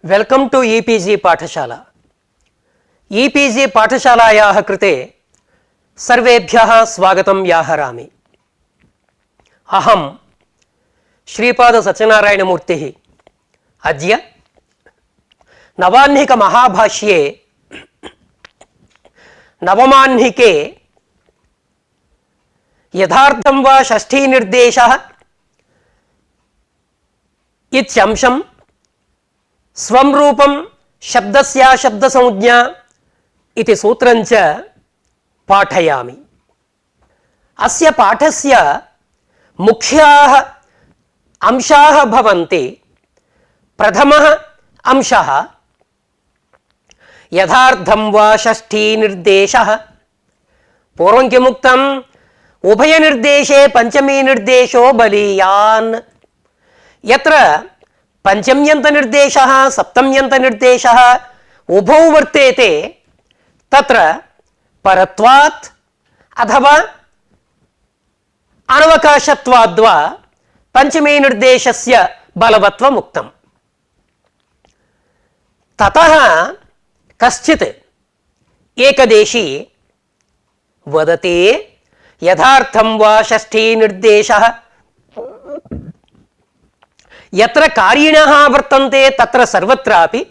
Welcome to e-PG पाठशाला। E-PG पाठशालायाः कृते सर्वेभ्यः स्वागतं व्याहरामि। अहं श्रीपाद सत्यनारायणमूर्तिः अद्य नवाह्निक महाभाष्ये नवमाह्निके यथार्थं वा षष्ठी निर्देशः इत्यंशं स्वं रूपं शब्दस्य शब्दसंज्ञा इति सूत्रञ्च पाठयामि। अस्य पाठस्य मुख्याः अंशाः भवन्ति। प्रथमः अंशः यथार्थं वा षष्ठी निर्देशः। पूर्वं किमुक्तम्? उभयनिर्देशे पंचमी निर्देशो बलीयान्। यत्र पंचम्यन्तनिर्देशः सप्तम्यन्तनिर्देशः उभौ वर्तेते तत्र परत्वात् अथवा अनवकाशत्वाद्वा पंचमी निर्देशस्य बलवत्वम् उक्तम्। ततः कश्चित् एकदेशी वदति यथार्थं वा षष्ठी निर्देशः। यत्र कारिणः वर्तन्ते तत्र सर्वत्रापि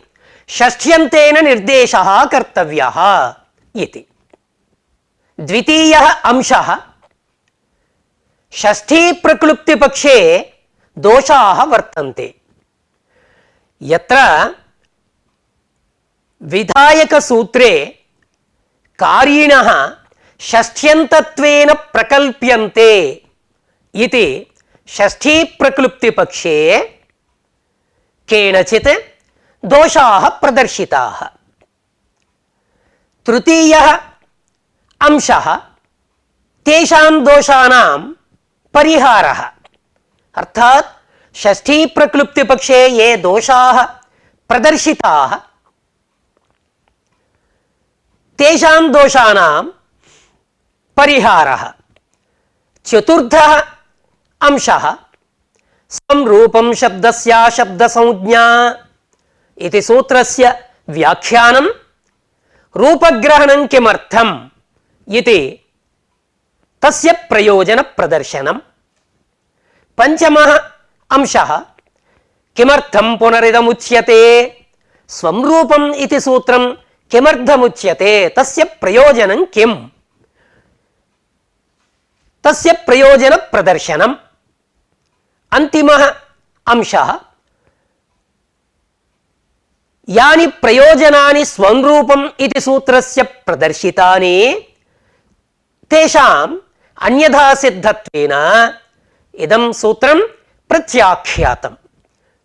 षष्ठ्यन्तेन निर्देशः कर्तव्यः इति। द्वितीयः अंशः षष्ठी प्रक्लुप्तिपक्षे दोषाः वर्तन्ते। यत्र विधायकसूत्रे कारिणः षष्ठ्यन्तत्वेन प्रकल्प्यन्ते इति षष्ठी प्रक्लुप्ति पक्षे केनचित् दोषाः प्रदर्शिताः। तृतीयः अंशः तेषां दोषाणां परिहारः। अर्थात् षष्ठी प्रक्लुप्ति पक्षे ये दोषाः प्रदर्शिताः तेषां दोषाणां परिहारः। चतुर्थः अंशः स्वं रूपं शब्दस्य शब्दसंज्ञा इति सूत्रस्य व्याख्यानं रूपग्रहणं किमर्थम् इति तस्य प्रयोजनप्रदर्शनम्। पंचमः अंशः किमर्थं पुनरिदमुच्यते, स्वं रूपम् इति सूत्रं किमर्थमुच्यते, तस्य प्रयोजनं किम्, तस्य प्रयोजनप्रदर्शनम्। अंतिमः अंशः यानि प्रयोजनानि स्वं रूपम् इति सूत्रस्य प्रदर्शितानि तेषाम् अन्यथा सिद्धत्वेन इदं सूत्रं प्रत्याख्यातम्।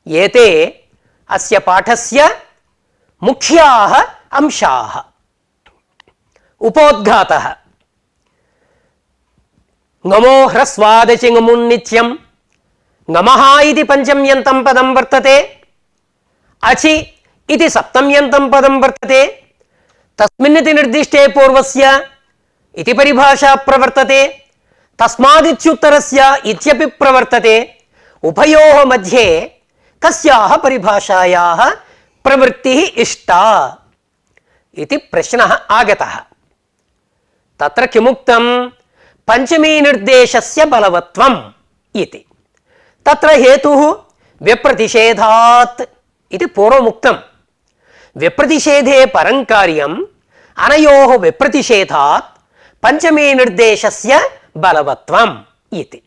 एते अस्य पाठस्य मुख्याः अंशाः। उपोद्घातः ngamo ह्रस्वादचि ngमुन्नित्यं ngमः इति पंचम्यन्तं पदं वर्तते, अचि इति सप्तम्यन्तं पदं वर्तते। तस्मिन्निति निर्दिष्टे पूर्वस्य इति परिभाषा प्रवर्तते, तस्मादित्युत्तरस्य इत्यपि प्रवर्तते। उभयोः मध्ये कस्याः परिभाषायाः प्रवृत्तिः इष्टा इति प्रश्नः आगतः। तत्र किमुक्तं? पंचमी निर्देशस्य बलवत्वम् इति। तत्र हेतुः व्यप्रतिषेधात् इति पूर्वमुक्तम्। व्यप्रतिषेधे परं कार्यम्, अनयोः व्यप्रतिषेधात् पंचमी निर्देशस्य बलवत्वम् इति।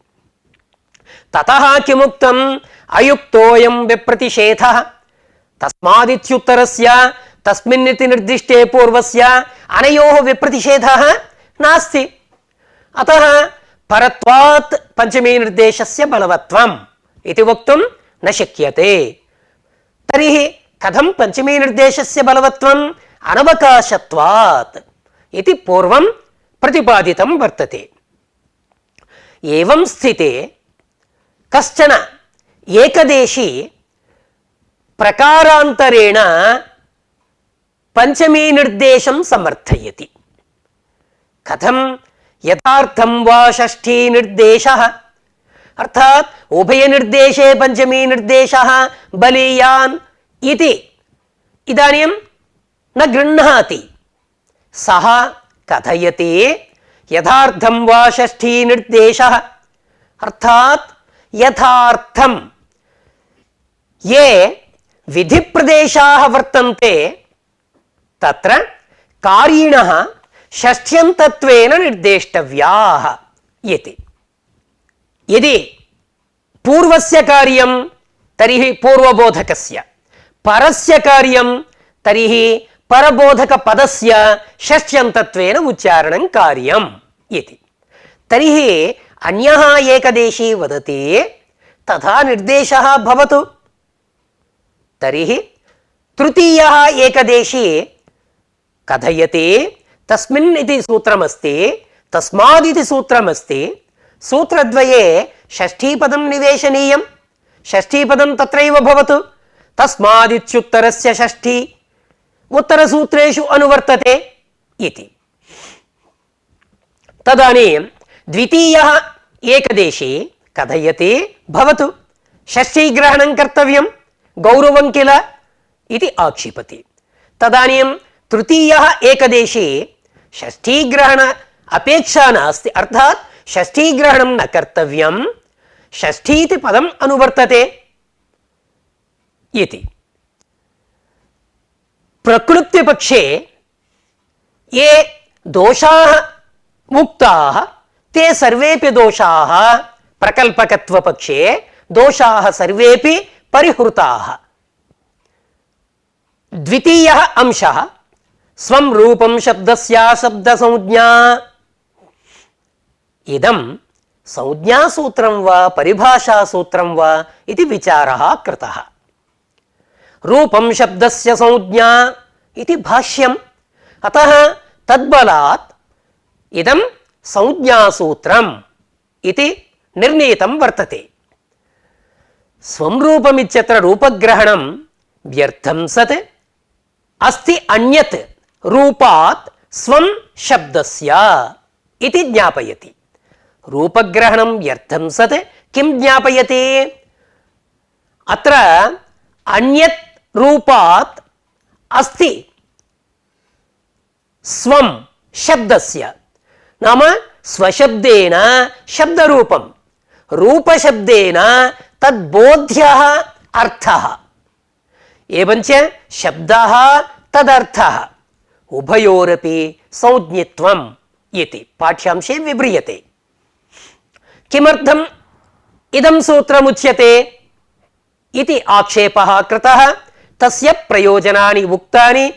ततः किमुक्तम्? अयुक्तोऽयं व्यप्रतिषेधः तस्मादित्युत्तरस्य तस्मिन्निति निर्दिष्टे पूर्वस्य अनयोः व्यप्रतिषेधः नास्ति। अतः परत्वात् पंचमी निर्देशस्य बलवत्वम् इति वक्तुं न शक्यते। तर्हि कथं पंचमी निर्देशस्य बलवत्वम्? अनवकाशत्वात् इति पूर्वं प्रतिपादितं वर्तते। एवं स्थिते कश्चन एकदेशी प्रकारान्तरेण पंचमी निर्देशं समर्थयति। कथं? यथार्थं वा षष्ठी निर्देशः। अर्थात उभय निर्देशे पंचमी निर्देशः बलीयान् इति इदानीं न गृह्णाति सः कथयति यथार्थं वा षष्ठी निर्देशः अर्थात् यथार्थं ये विधिप्रदेशाः वर्तन्ते तत्र कारिणः षष्ठ्यन्तत्वेन निर्देष्टव्याः इति। यदि पूर्वस्य कार्यं तर्हि पूर्वबोधकस्य, परस्य कार्यं तर्हि परबोधकपदस्य षष्ठ्यन्तत्वेन उच्चारणं कार्यम् इति। तर्हि अन्यः एकदेशी वदति तथा निर्देशः भवतु, तर्हि तृतीयः एकदेशी कथयति तस्मिन् इति सूत्रमस्ति, तस्माद् इति सूत्रमस्ति, सूत्रद्वये षष्ठीपदं निवेशनीयं, षष्ठीपदं तत्रैव भवतु, तस्मादित्युत्तरस्य षष्ठी उत्तरसूत्रेषु अनुवर्तते इति। तदानीं द्वितीयः एकदेशी कथयति भवतु षष्ठीग्रहणं कर्तव्यं गौरवं किल इति आक्षिपति। तदानीं तृतीयः एकदेशी षष्ठीग्रहण अपेक्षा नास्ति, अर्थात् षष्ठीग्रहणं न कर्तव्यं, षष्ठीति पदम् अनुवर्तते इति। प्रकृत्यपक्षे ये दोषाः उक्ताः ते सर्वेपि दोषाः प्रकल्पकत्वपक्षे दोषाः सर्वेपि परिहृताः। द्वितीयः अंशः स्वं रूपं शब्दस्य शब्दसंज्ञा। इदं संज्ञासूत्रं वा परिभाषासूत्रं वा इति विचारः कृतः। रूपं शब्दस्य संज्ञा इति भाष्यम्, अतः तद्बलात् इदं संज्ञासूत्रम् इति निर्णीतं वर्तते। स्वं रूपमित्यत्र रूपग्रहणं व्यर्थं सत् अस्ति अन्यत् रूपात् स्वं शब्दस्य इति ज्ञापयति। रूपग्रहणं व्यर्थं सत् किं ज्ञापयति? अत्र अन्यत् रूपात् अस्ति स्वं शब्दस्य, नाम स्वशब्देन शब्दरूपं, रूपशब्देन तद्बोध्यः अर्थः, एवञ्च शब्दः तदर्थः, उभयोरपि संज्ञित्वम् इति पाठ्यांशे विव्रियते। किमर्थम् इदं सूत्रमुच्यते इति आक्षेपः कृतः। तस्य प्रयोजनानि उक्तानि,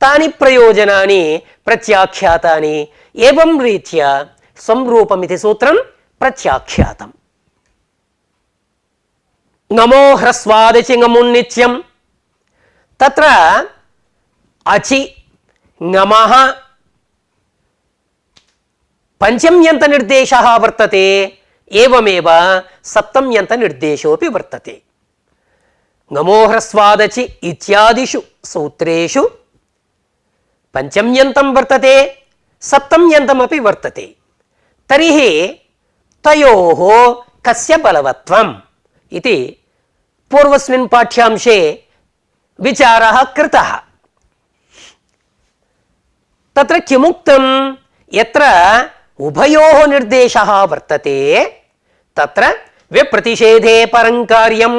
तानि प्रयोजनानि प्रत्याख्यातानि, एवं रीत्या संरूपमिति सूत्रं प्रत्याख्यातम्। नमो ह्रस्वादचि ङमुन्नित्यं, तत्र अचि ङमः पञ्चम्यन्तनिर्देशः वर्तते, एवमेव सप्तम्यन्तनिर्देशोऽपि वर्तते। ङमो ह्रस्वादचि इत्यादिषु सूत्रेषु पञ्चम्यन्तं वर्तते, सप्तम्यन्तमपि वर्तते। तर्हि तयोः कस्य बलवत्वम् इति पूर्वस्मिन् पाठ्यांशे विचारः कृतः। तत्र किमुक्तं? यत्र उभयोः निर्देशः वर्तते तत्र विप्रतिषेधे परं कार्यं,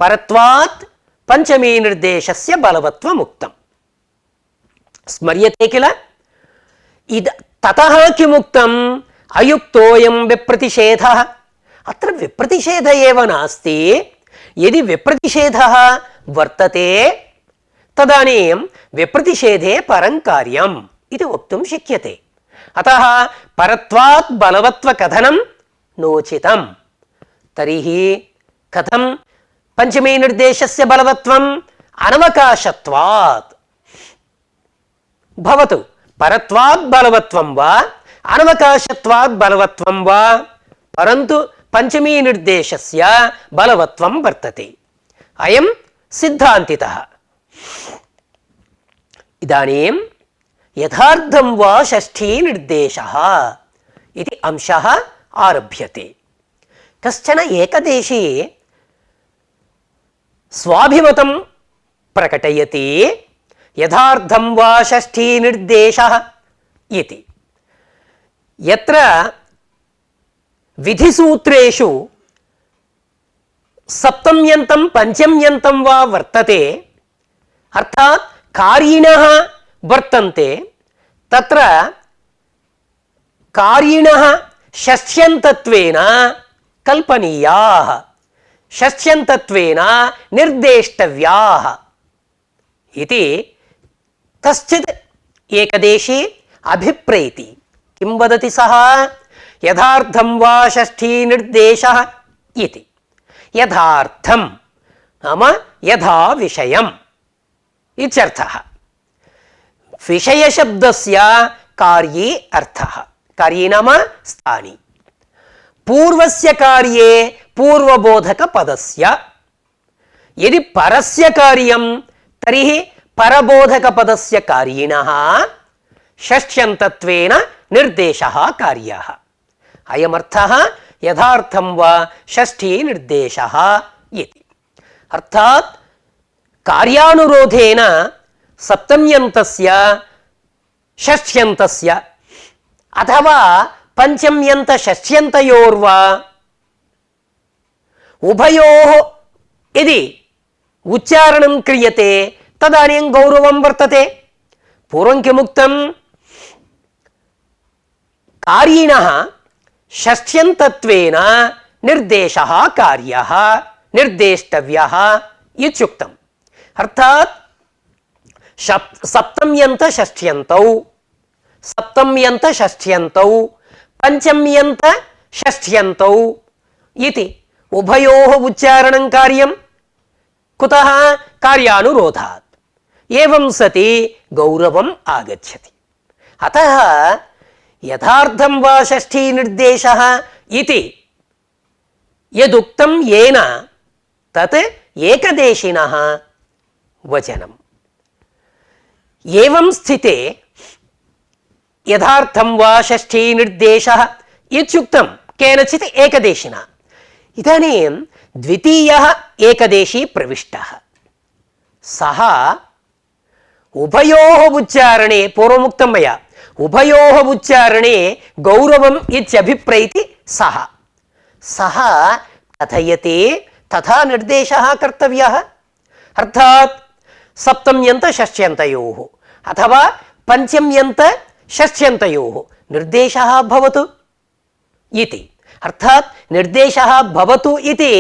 परत्वात् पंचमी निर्देशस्य बलवत्वम् उक्तम्। स्मर्यते किल? ततः किमुक्तम्? अयुक्तोऽयं विप्रतिषेधः। अत्र विप्रतिषेध एव नास्ति। यदि विप्रतिषेधः वर्तते तदानीं विप्रतिषेधे परं कार्यम् इति वक्तुं शक्यते। अतः परत्वात् बलवत्वकथनं नोचितम्। तर्हि कथं पंचमी निर्देशस्य बलवत्वम्? अनवकाशत्वात् भवतु। परत्वात् बलवत्वं वा अनवकाशत्वात् बलवत्वं वा, परन्तु पंचमी निर्देशस्य बलवत्वं वर्तते। अयं सिद्धान्तितः। इदानीं यथार्थं वा षष्ठी निर्देशः इति अंशः आरभ्यते। कश्चन एकदेशी स्वाभिमतं ప్రకటయతి యథార్థం వా షష్ఠీ నిర్దేశః ఇతి. యత్ర విధిసూత్రేషు సప్తమ్యంతం పంచమ్యంతం వా వర్తతే అర్థాత్ కార్యిణః వర్తంతే తత్ర కార్యిణః షష్ఠ్యంతత్వేన కల్పనీయాః షష్ఠ్యంతత్వేన నిర్దేష్టవ్యాః ఇది కశ్చిత్ ఏకదేశీ అభిప్రేతి. కిం వదతి సః? యథార్థం వా షష్ఠీ నిర్దేశః ఇతి. యథార్థం నామ యథా విషయం ఇత్యర్థః. విషయశబ్దస్య కార్యే అర్థః. కార్యే నామ స్థాని. పూర్వస్య కార్యే పూర్వబోధక పదస్య. యది పరస్య కార్యం తర్హి పరబోధక పదస్య కార్యిణః షష్ఠ్యంతత్వేన నిర్దేశः కార్యः. అయమర్థः యథార్థం వా షష్ఠీ నిర్దేశः ఇతి. అర్థాత్ కార్యానురోధేన సప్తమ్యంతస్య షష్ఠ్యంతస్య అథవా పంచమ్యంత షష్ఠ్యంతయోర్వా ఉభయోః యది ఉచ్చారణం క్రియతే తదనీం గౌరవం వర్తతే. పూర్వం కిముక్తం? కార్యిణః షష్ఠ్యంతత్వేన నిర్దేశः కార్యः నిర్దేష్టవ్యः ఇత్యుక్తం. అర్థాత్ సప్తమ్యంత షష్ఠ్యంతౌ సప్తమ్యంత షష్ఠ్యంతౌ పంచమ్యంత షష్ఠ్యంతౌ ఇతి ఉభయోః ఉచ్చారణం కార్యం. కుతః? కార్యానురోధాత్. ఏవం సతి గౌరవం ఆగచ్చతి. అతః యథార్థం వా షష్ఠీ నిర్దేశः ఇతి యదుక్తం యేన తత్ ఏకదేశినః వచనం. ఏవం స్థితే యథార్థం వా షష్ఠీ నిర్దేశः ఇత్యుక్తం కేనచిత్ ఏకదేశినా. ఇదానీం ద్వితీయः ఏకదేశీ ప్రవిష్టः. సः ఉభయోః ఉచ్చారణే పూర్వముక్తం మయా ఉభయోః ఉచ్చారణే గౌరవం ఇత్యభిప్రైతి సः. సः కథయతే తథా నిర్దేశः కర్తవ్యः. అర్థాత్ సప్తమ్యంత షష్ఠ్యంతయోః అథవా పంచమ్యంత షష్ఠ్యంతయోః నిర్దేశः భవతు ఇతి. అర్థాత్ నిర్దేశः భవతు ఇతి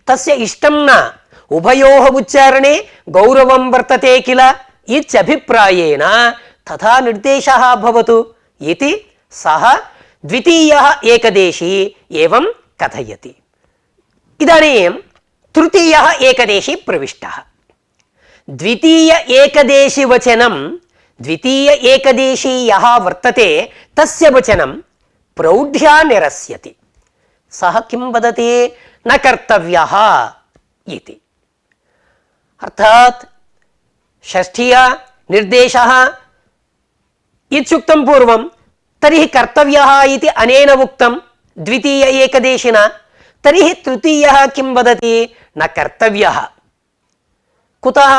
తస్య ఇష్టం న. ఉభయోః ఉచ్చారణే గౌరవం వర్తతే కిల ఇత్యభిప్రాయేన తథా నిర్దేశः భవతు ఇతి సः ద్వితీయः ఏకదేశీ ఏవం కథయతి. ఇదానీం తృతీయः ఏకదేశీ ప్రవిష్టः. ద్వితీయ ఏకదేశీ వచనం ద్వితీయ ఏకదేశీ యः వర్తతే తస్య వచనం ప్రౌఢ్యా నిరస్యతి. సः కిం వదతి? న కర్తవ్యः ఇతి. అర్థాత్ షష్ఠ్యా నిర్దేశः ఇత్యుక్తం పూర్వం తర్హి కర్తవ్యः ఇతి అనేన ఉక్తం ద్వితీయ ఏకదేశినా. తర్హి తృతీయः కిం వదతి? న కర్తవ్యः. కుతః?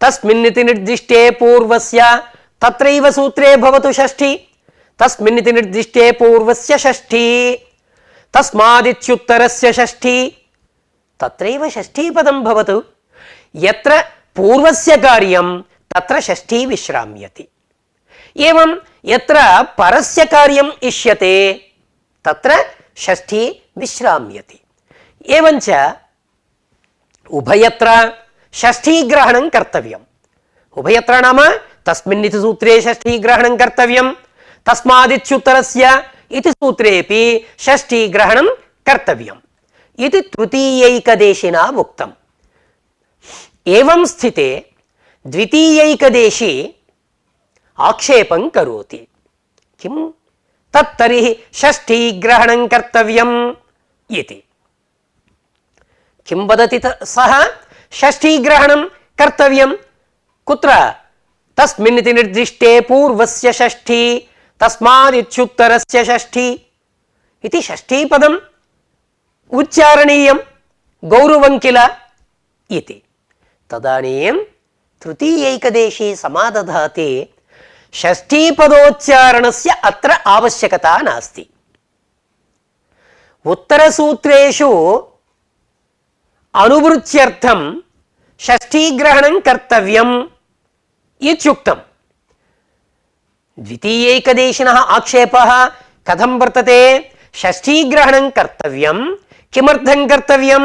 తస్మిన్నితి నిర్దిష్టే పూర్వస్య తత్రైవ సూత్రే భవతు షష్ఠీ. తస్మిన్నితి నిర్దిష్టే పూర్వస్య షష్ఠీ తస్మాదిత్యుత్తరస్య షష్ఠీ తత్రైవ షష్ఠీ పదం భవతు. యత్ర పూర్వస్య కార్యం తత్ర షష్ఠీ విశ్రామ్యతి. ఏవం యత్ర పరస్య కార్యం ఇష్యతే తత్ర షష్ఠీ విశ్రామ్యతి. ఏవంచ ఉభయత్ర షష్ఠీగ్రహణం కర్తవ్యం. ఉభయత్ర నామ తస్మిన్నితి సూత్రే షష్ఠీగ్రహణం కర్తవ్యం తస్మాదిత్యుత్తరస్య ఇతి సూత్రేపి షష్ఠీగ్రహణం కర్తవ్యం ఇది తృతీయైకదేశినా ఉక్తం. ఏవం స్థితే ద్వితీయైకదేశీ ఆక్షేపం కరోతి. కిం? తత్తర్హి షష్ఠీగ్రహణం కర్తవ్యం ఇతి. కిం వదతి సః? షష్ఠీగ్రహణం కర్తవ్యం. కుత్ర? తస్మిన్నితి నిర్దిష్టే పూర్వస్య షష్ఠీ తస్మాదిత్యుత్తరస్య షష్ఠీ ఇది షష్ఠీపదం ఉచ్చారణీయం గౌరవం కిల ఇతి. తదనీం తృతీయైకదేశే సమాదధాతే షష్ఠీపదోచ్చారణస్య అత్ర ఆవశ్యకత నాస్తి. ఉత్తరసూత్రేషు అనువృత్త్యర్థం షష్ఠీగ్రహణం కర్తవ్యం ఇత్యుక్తం. ద్వితీయైకదేశినः ఆక్షేపः కథం వర్తతే? షష్ఠీగ్రహణం కర్తవ్యం. కిమర్థం కర్తవ్యం?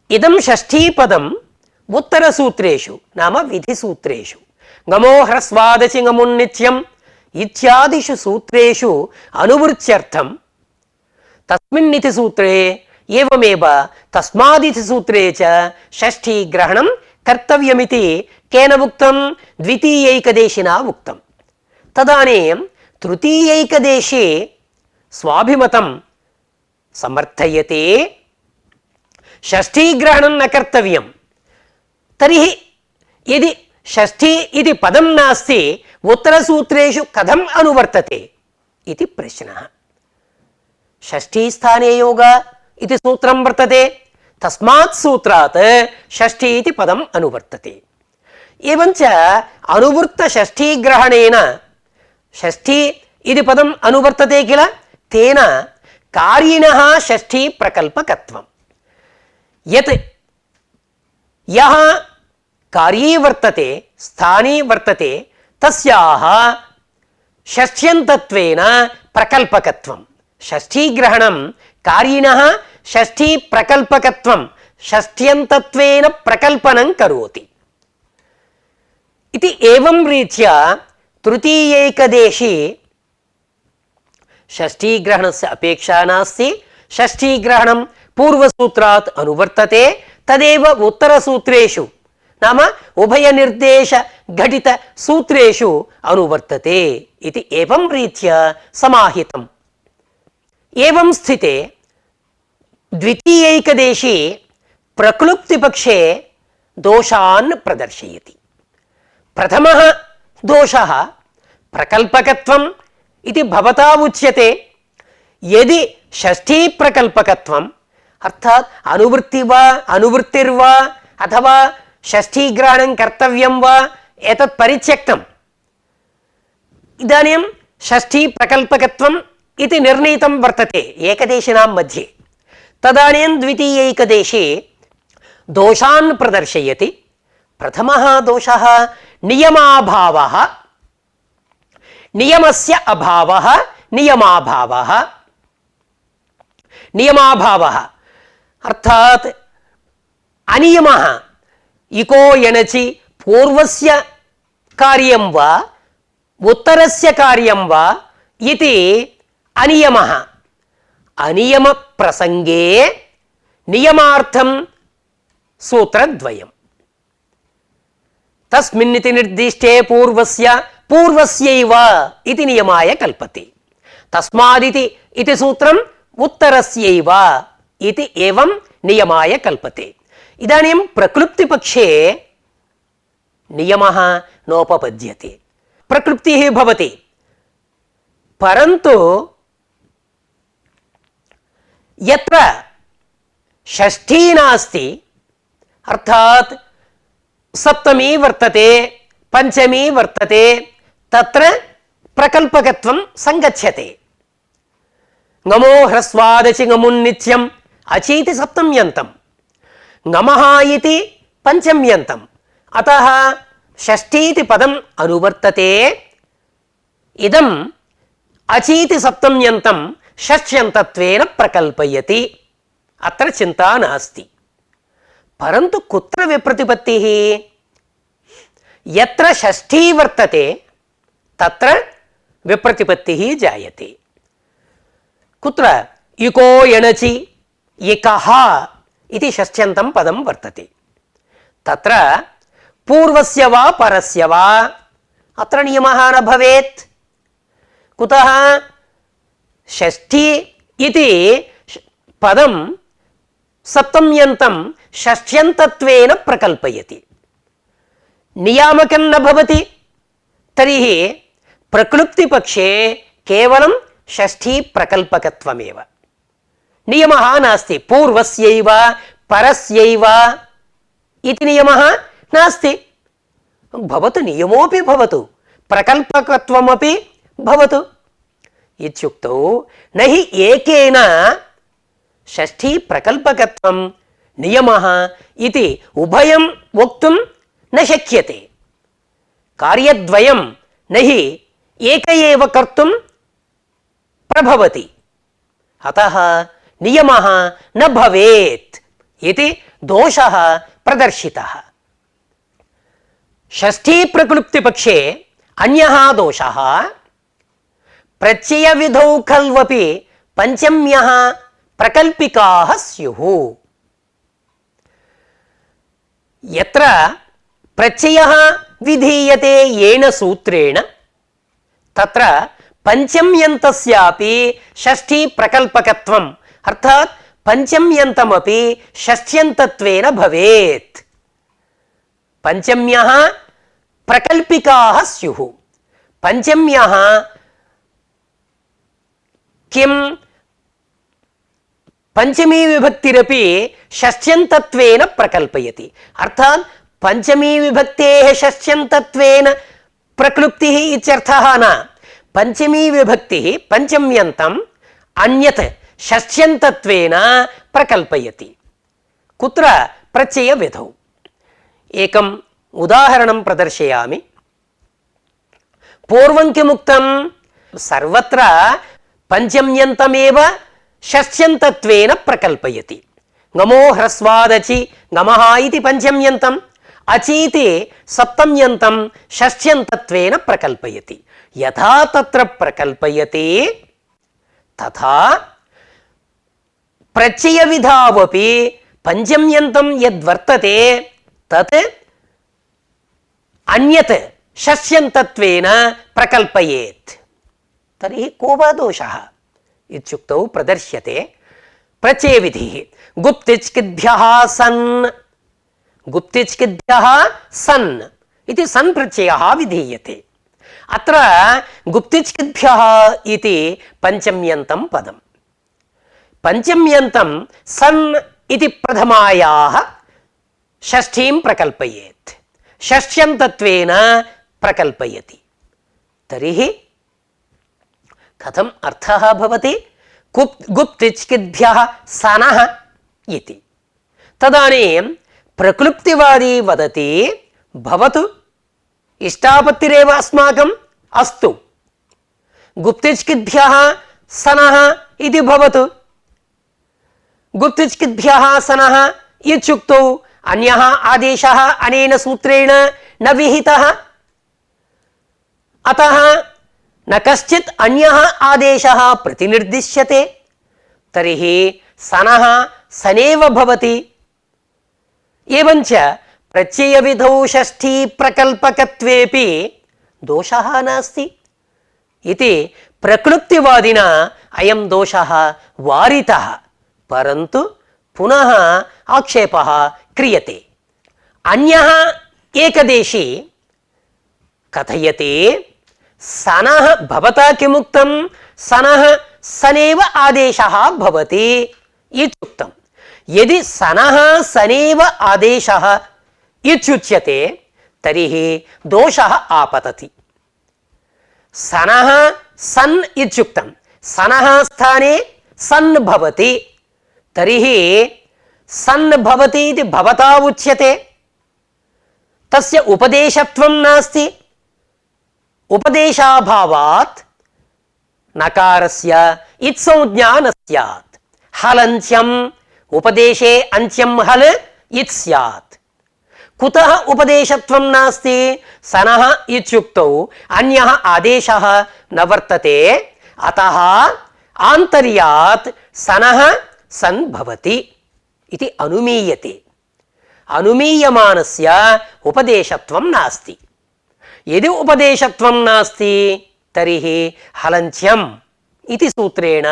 ఇదం షష్ఠీపదం ఉత్తరసూత్రేషు నామ విధిసూత్రేషు గమో హ్రస్వాదచి గమున్నిత్యం ఇత్యాదిషు సూత్రేషు అనువృత్త్యర్థం తస్మిన్నితి సూత్రే ఏవమేవ తస్మాదితి సూత్రే చ షష్ఠీగ్రహణం కర్తవ్యమితి కేన ఉక్తం? ద్వితీయైకదేశినా ఉక్తం. తదనీం తృతీయైకదేశే స్వాభిమతం సమర్థయతే షష్ఠీగ్రహణం న కర్తవ్యం. తర్హి యది షష్ఠీ ఇది పదం నాస్తి ఉత్తరసూత్రేషు కథం అనువర్తతే ఇది ప్రశ్నः. షష్ఠీస్థానే యోగ ఇది సూత్రం వర్తతే, తస్మాత్ సూత్రాత్ షష్ఠీ ఇది పదం అనువర్తతే. ఏవంచ అనువృత్త షష్ఠీగ్రహణేన షష్ఠీ ఇది పదం అనువర్తతే కిల తేన కార్యిణః షష్ఠీ ప్రకల్పకత్వం. యత్ యః కార్యీ వర్తతే స్థానీ వర్తతే తస్యాః షష్ఠ్యంతత్వేన ప్రకల్పకత్వం. షష్ఠీగ్రహణం కార్యిణః షష్ఠీ ప్రకల్పకత్వం షష్ఠ్యంతత్వేన ప్రకల్పనం కరోతి. ఇది ఏవం రీత్యా తృతీయైకదేశే షష్ఠీగ్రహణస్య అపేక్షా నాస్తి. షష్ఠీగ్రహణం పూర్వసూత్రాత్ అనువర్తతే తదేవ ఉత్తరసూత్రేషు నామ ఉభయనిర్దేశ ఘటిత సూత్రేషు అనువర్తతే ఇది ఏవం రీత్యా సమాహితం. ఏవం స్థితే ద్వితీయైకదేశే ప్రక్లుప్తిపక్షే దోషాన్ ప్రదర్శయతి. ప్రథమః దోషः ప్రకల్పకత్వం ఇది భవతా ఉచ్యతే. యది షష్ఠీ ప్రకల్పకత్వం అర్థాత్ అనువృత్తి వా అనువృత్తిర్వా అథవా షష్ఠీగ్రహణం కర్తవ్యం వా ఏతత్ పరిత్యక్తం. ఇదానీం షష్ఠీ ప్రకల్పకత్వం ఇది నిర్ణీతం వర్తతే ఏకదేశినాం మధ్యే. తదనీం ద్వితీయైకదేశే దోషాన్ ప్రదర్శయతి. ప్రథమः దోషः నియమాభావः. నియమస్య అభావः నియమాభావः. నియమాభావः అర్థాత్ అనియమः ఇకో ఎనచి పూర్వస్య కార్యం వా ఉత్తరస్య కార్యం వా ఇది అనియమः. అనియమ ప్రసంగే నియమార్థం సూత్రద్వయం. తస్మిన్నితి నిర్దిష్టే పూర్వస్య పూర్వస్యైవ ఇది నియమాయ కల్పతే. తస్మాదితి ఇది సూత్రం ఉత్తరస్యైవ ఇది ఏవం నియమాయ కల్పతే. ఇదానీం ప్రక్లుప్తిపక్షే నియమः నోపపద్యతే. ప్రక్లుప్తిः భవతి పరంతు యత్ర షష్ఠీ నాస్తి అర్థాత్ సప్తమీ వర్తతే పంచమీ వర్తతే తత్ర ప్రకల్పకత్వం సంగచ్యతే. గమో హ్రస్వాదచి గమున్నిత్యం అచీతి సప్తమ్యంతం గమః ఇతి పంచమ్యంతం అతః షష్ఠీతి పదం అనువర్తతే. ఇదం అచీతి సప్తమ్యంతం షష్ఠ్యంతత్వేన ప్రకల్పయతి. అత్ర చింతా నాస్తి. పరంతు కుత్ర విప్రతిపత్తిః? యత్ర షష్ఠీ వర్తతే తత్ర విప్రతిపత్తిః జాయతే. కుత్ర? ఇకో ఎణచి ఇకః ఇది షష్ఠ్యంతం పదం వర్తతే. తత్ర పూర్వస్య వా పరస్య వా అత్ర నియమః న భవేత్. కుతః? షష్ఠీ ఇది పదం సప్తమ్యంతం షష్ఠ్యంతత్వేన ప్రకల్పయతి. నియామకం న భవతి. తర్హి ప్రక్లుప్తిపక్షే కేవలం షష్ఠీ ప్రకల్పకత్వమేవ. నియమః నాస్తి. పూర్వస్యైవ పరస్యైవ ఇది నియమః नास्ति। भवतु नियमोऽपि भवतु प्रकल्पकत्वमपि भवतु इत्युक्तौ न हि एकेन षष्ठी प्रकल्पकत्वं नियमः इति उभयं वक्तुं न शक्यते। कार्यद्वयं न हि एक एव कर्तुं प्रभवति। अतः नियमः न भवेत् इति दोषः प्रदर्शितः। षष्ठी प्रक्लुप्ति पक्षे अन्यः दोषः प्रत्ययविधौ खल्वपि पंचम्यः प्रकल्पिकाः स्युः। यत्र प्रत्ययः विधीयते येन सूत्रेण तत्र पंचम्यन्तस्यापि षष्ठी प्रकल्पकत्वम् अर्थात् पंचम्यन्तमपि षष्ठ्यन्तत्वेन भवेत्। पंचम्यः प्रकल्पिकाः स्युः। पंचम्यः किं पंचमी विभक्तिरपि षष्ठ्यन्तत्वेन प्रकल्पयति। अर्थात् पंचमी विभक्तेः षष्ठ्यन्तत्वेन प्रक्लुप्तिः इत्यर्थः न। पंचमी विभक्तिः पंचम्यन्तम् अन्यत् षष्ठ्यन्तत्वेन प्रकल्पयति। कुत्र? प्रत्ययविधौ। एकम् उदाहरणं प्रदर्शयामि। पूर्वं किमुक्तं? सर्वत्र पंचम्यन्तमेव षष्ठ्यन्तत्वेन प्रकल्पयति। गमो ह्रस्वादचि गमः इति पंचम्यन्तम्, अचीति सप्तम्यन्तं षष्ठ्यन्तत्वेन प्रकल्पयति। यथा तत्र प्रकल्पयति तथा प्रत्ययविधावपि पंचम्यन्तं यद्वर्तते तत् अन्यत् षष्ठ्यन्तत्वेन प्रकल्पयेत्। तर्हि को वा दोषः इत्युक्तौ प्रदर्श्यते प्रत्ययविधिः। गुप्तिच्किद्भ्यः सन्, गुप्तिच्किद्भ्यः सन् इति सन् प्रत्ययः विधीयते। अत्र गुप्तिच्किद्भ्यः इति पंचम्यन्तं पदम्। पंचम्यन्तं सन् इति प्रथमायाः षष्ठीं प्रकल्पयेत्, षष्ठ्यन्तत्वेन प्रकल्पयति। तर्हि कथम् अर्थः भवति? गुप्तिच्किद्भ्यः सनः इति। तदानीं प्रक्लुप्तिवादी वदति भवतु इष्टापत्तिरेव अस्माकम् अस्तु, गुप्तिच्किद्भ्यः सनः इति भवतु। गुप्तिच्किद्भ्यः सनः इत्युक्तौ अन्यः आदेशः अनेन सूत्रेण न विहितः। अतः न कश्चित् अन्यः आदेशः प्रतिनिर्दिश्यते। तर्हि सनः सनेव भवति। एवञ्च प्रत्ययविधौ षष्ठी प्रकल्पकत्वेपि दोषः नास्ति इति प्रक्लुप्तिवादिना अयं दोषः वारितः। परन्तु पुनः आक्षेपः क्रियते। अन्यः एकदेशी कथयति सनः भवता किमुक्तं? सनः सनेव आदेशः भवति इत्युक्तं। यदि सनः सनेव आदेशः इत्युच्यते तर्हि दोषः आपतति। सनः सन् इत्युक्तं, सनः स्थाने सन् भवति, तर्हि सन् भवति इति भवता उच्यते। तस्य उपदेशत्वं नास्ति। उपदेशाभावात् नकारस्य इत्संज्ञा न स्यात्। हलन्त्यम् उपदेशे अन्त्यं हल इत् स्यात्। कुतः उपदेशत्वं नास्ति? सनः इत्युक्तौ अन्यः आदेशः न वर्तते। अतः आन्तर्यात् सनः सन् भवति इति अनुमीयते। अनुमीयमानस्य उपदेशत्वं नास्ति। यदि उपदेशत्वं नास्ति तर्हि हलन्त्यम् इति सूत्रेण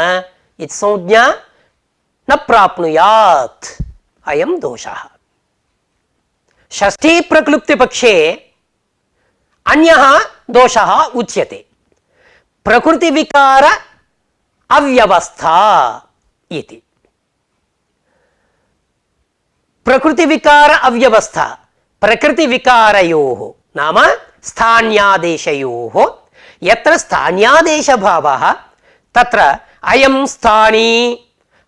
इत्संज्ञा न प्राप्नुयात्। अयं दोषः। षष्ठी प्रक्लुप्ति पक्षे अन्यः दोषः उच्यते। प्रकृति विकार अव्यवस्था इति। प्रकृति विकार अव्यवस्था प्रकृतिविकारयोः नाम स्थान्यादेशयोः यत्र स्थान्यादेशभावः तत्र अयं स्थानी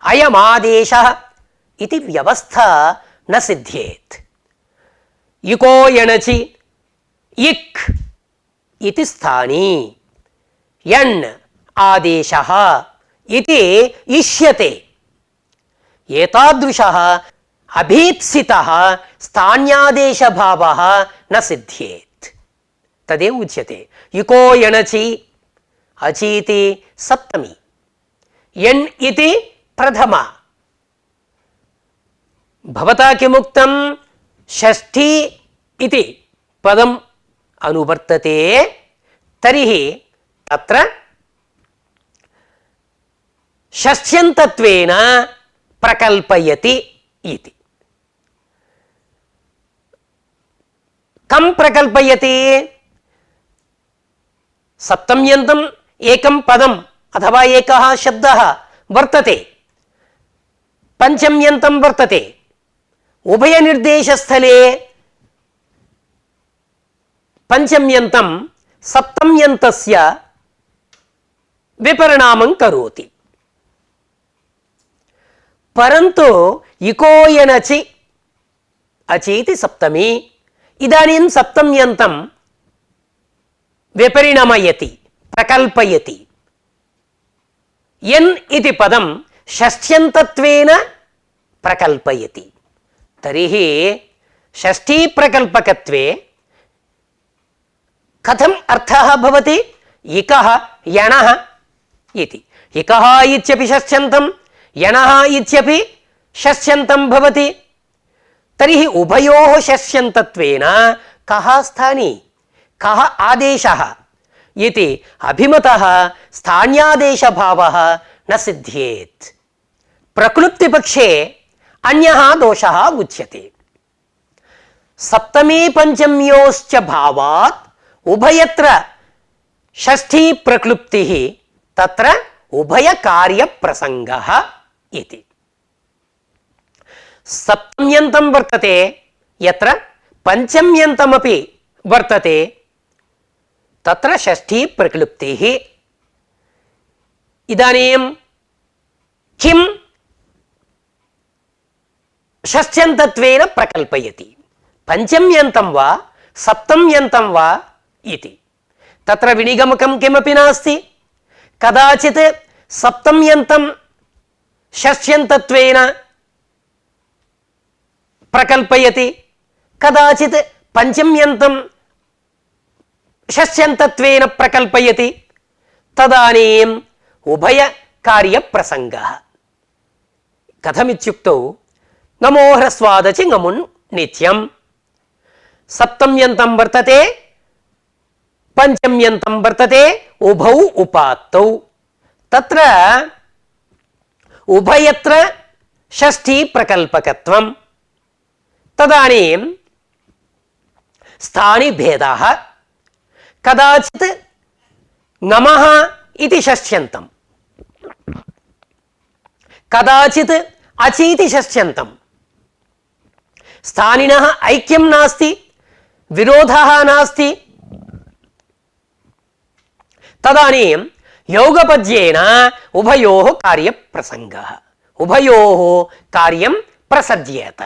अयमादेशः इति व्यवस्था न सिद्ध्येत्। इको यणचि इक् इति स्थानी यण् आदेशः इति इष्यते। एतादृशः अभीप्सितः स्थान्यादेशभावः न सिद्ध्येत्। तदेव उच्यते। इको यणचि अचीति सप्तमी यण् इति प्रथमा। भवता किमुक्तं षष्ठी इति पदम् अनुवर्तते तर्हि तत्र षष्ठ्यन्तत्वेन प्रकल्पयति इति। कं प्रकल्पयति? सप्तम्यन्तम् एकं पदम् अथवा एकः शब्दः वर्तते, पंचम्यन्तं वर्तते। उभयनिर्देशस्थले पंचम्यन्तं सप्तम्यन्तस्य विपरिणामं करोति। परन्तु इको यणचि अचीति सप्तमी इदानीं सप्तम्यन्तं विपरिणमयति प्रकल्पयति। यन् इति पदं षष्ठ्यन्तत्वेन प्रकल्पयति। तर्हि षष्ठी प्रकल्पकत्वे कथम् अर्थः भवति? इकः यणः इति। इकः इत्यपि षष्ठ्यन्तं यणः इत्यपि षष्ठ्यन्तं भवति। तर्हि उभयोः षष्ठ्यन्तत्वेन कः स्थानी कः आदेशः इति अभिमतः स्थान्यादेशभावः न सिद्ध्येत्। प्रक्लुप्तिपक्षे अन्यः दोषः उच्यते। सप्तमी पंचम्योश्च भावात् उभयत्र षष्ठी प्रक्लुप्तिः तत्र उभयकार्यप्रसङ्गः इति। सप्तम्यन्तं वर्तते यत्र पंचम्यन्तमपि वर्तते तत्र षष्ठी प्रक्लुप्तिः। इदानीं किं षष्ठ्यन्तत्वेन प्रकल्पयति? पंचम्यन्तं वा सप्तम्यन्तं वा इति। तत्र विनिगमकं किमपि नास्ति। कदाचित् सप्तम्यन्तं षष्ठ्यन्तत्वेन प्रकल्पयति, कदाचित् पंचम्यन्तं षष्ठ्यन्तत्वेन प्रकल्पयति। तदानीम् उभयकार्यप्रसङ्गः। कथमित्युक्तौ ngamo ह्रस्वादचि ngमुन् नित्यं। सप्तम्यन्तं वर्तते पंचम्यन्तं वर्तते उभौ उपात्तौ। तत्र उभयत्र षष्ठी प्रकल्पकत्वं। तदानीं स्थानि भेदः। कदाचित् ngमः इति षष्ठ्यन्तं, कदाचित् अचीति षष्ठ्यन्तं। स्थानिनः ऐक्यं नास्ति, विरोधः नास्ति। तदानीं योगपद्येन उभयोः कार्यप्रसङ्गः, उभयोः कार्यं प्रसज्येत।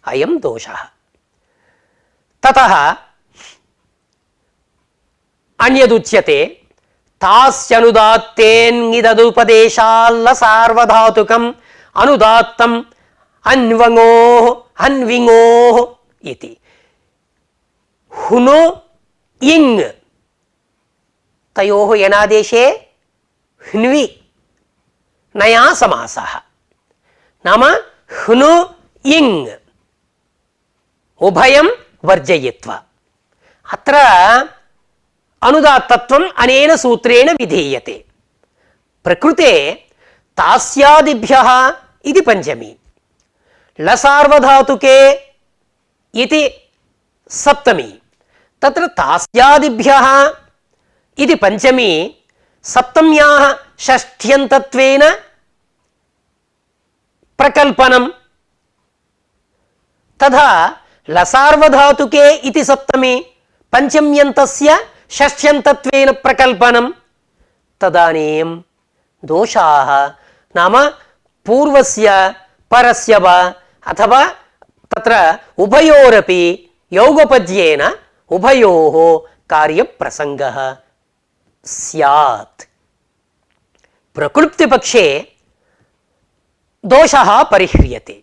अयं दोषः। ततः अन्यदुच्यते तास्यनुदात्तेन्निददुपदेशाल्लसार्वधातुकम् अनुदात्तम् अन्वङोः अन्विङोः इति। हुनु इङ् तयोः यनादेशे ह्न्वि नया समासः। नाम हुनु इङ् उभयं वर्जयित्वा। अत्र अनुदात्तत्वम् अनेन सूत्रेण विधीयते। प्रकृते तास्यादिभ्यः इति पंचमी, लसार्वधातुके इति सप्तमी। तत्र तास्यादिभ्यः इति पंचमी सप्तम्याः षष्ठ्यन्तत्वेन प्रकल्पनं। तथा లసార్వధాతుకే ఇతి సప్తమి పంచమ్యంతస్య షష్ఠ్యంతత్వేన ప్రకల్పనం తదనీం దోషాః నామ పూర్వస్య పరస్య వా అథవా తత్ర ఉభయోరపి యోగపద్యేన ఉభయోః కార్యప్రసంగः స్యాత్. ప్రకృప్తిపక్షే దోషः పరిహ్రియతే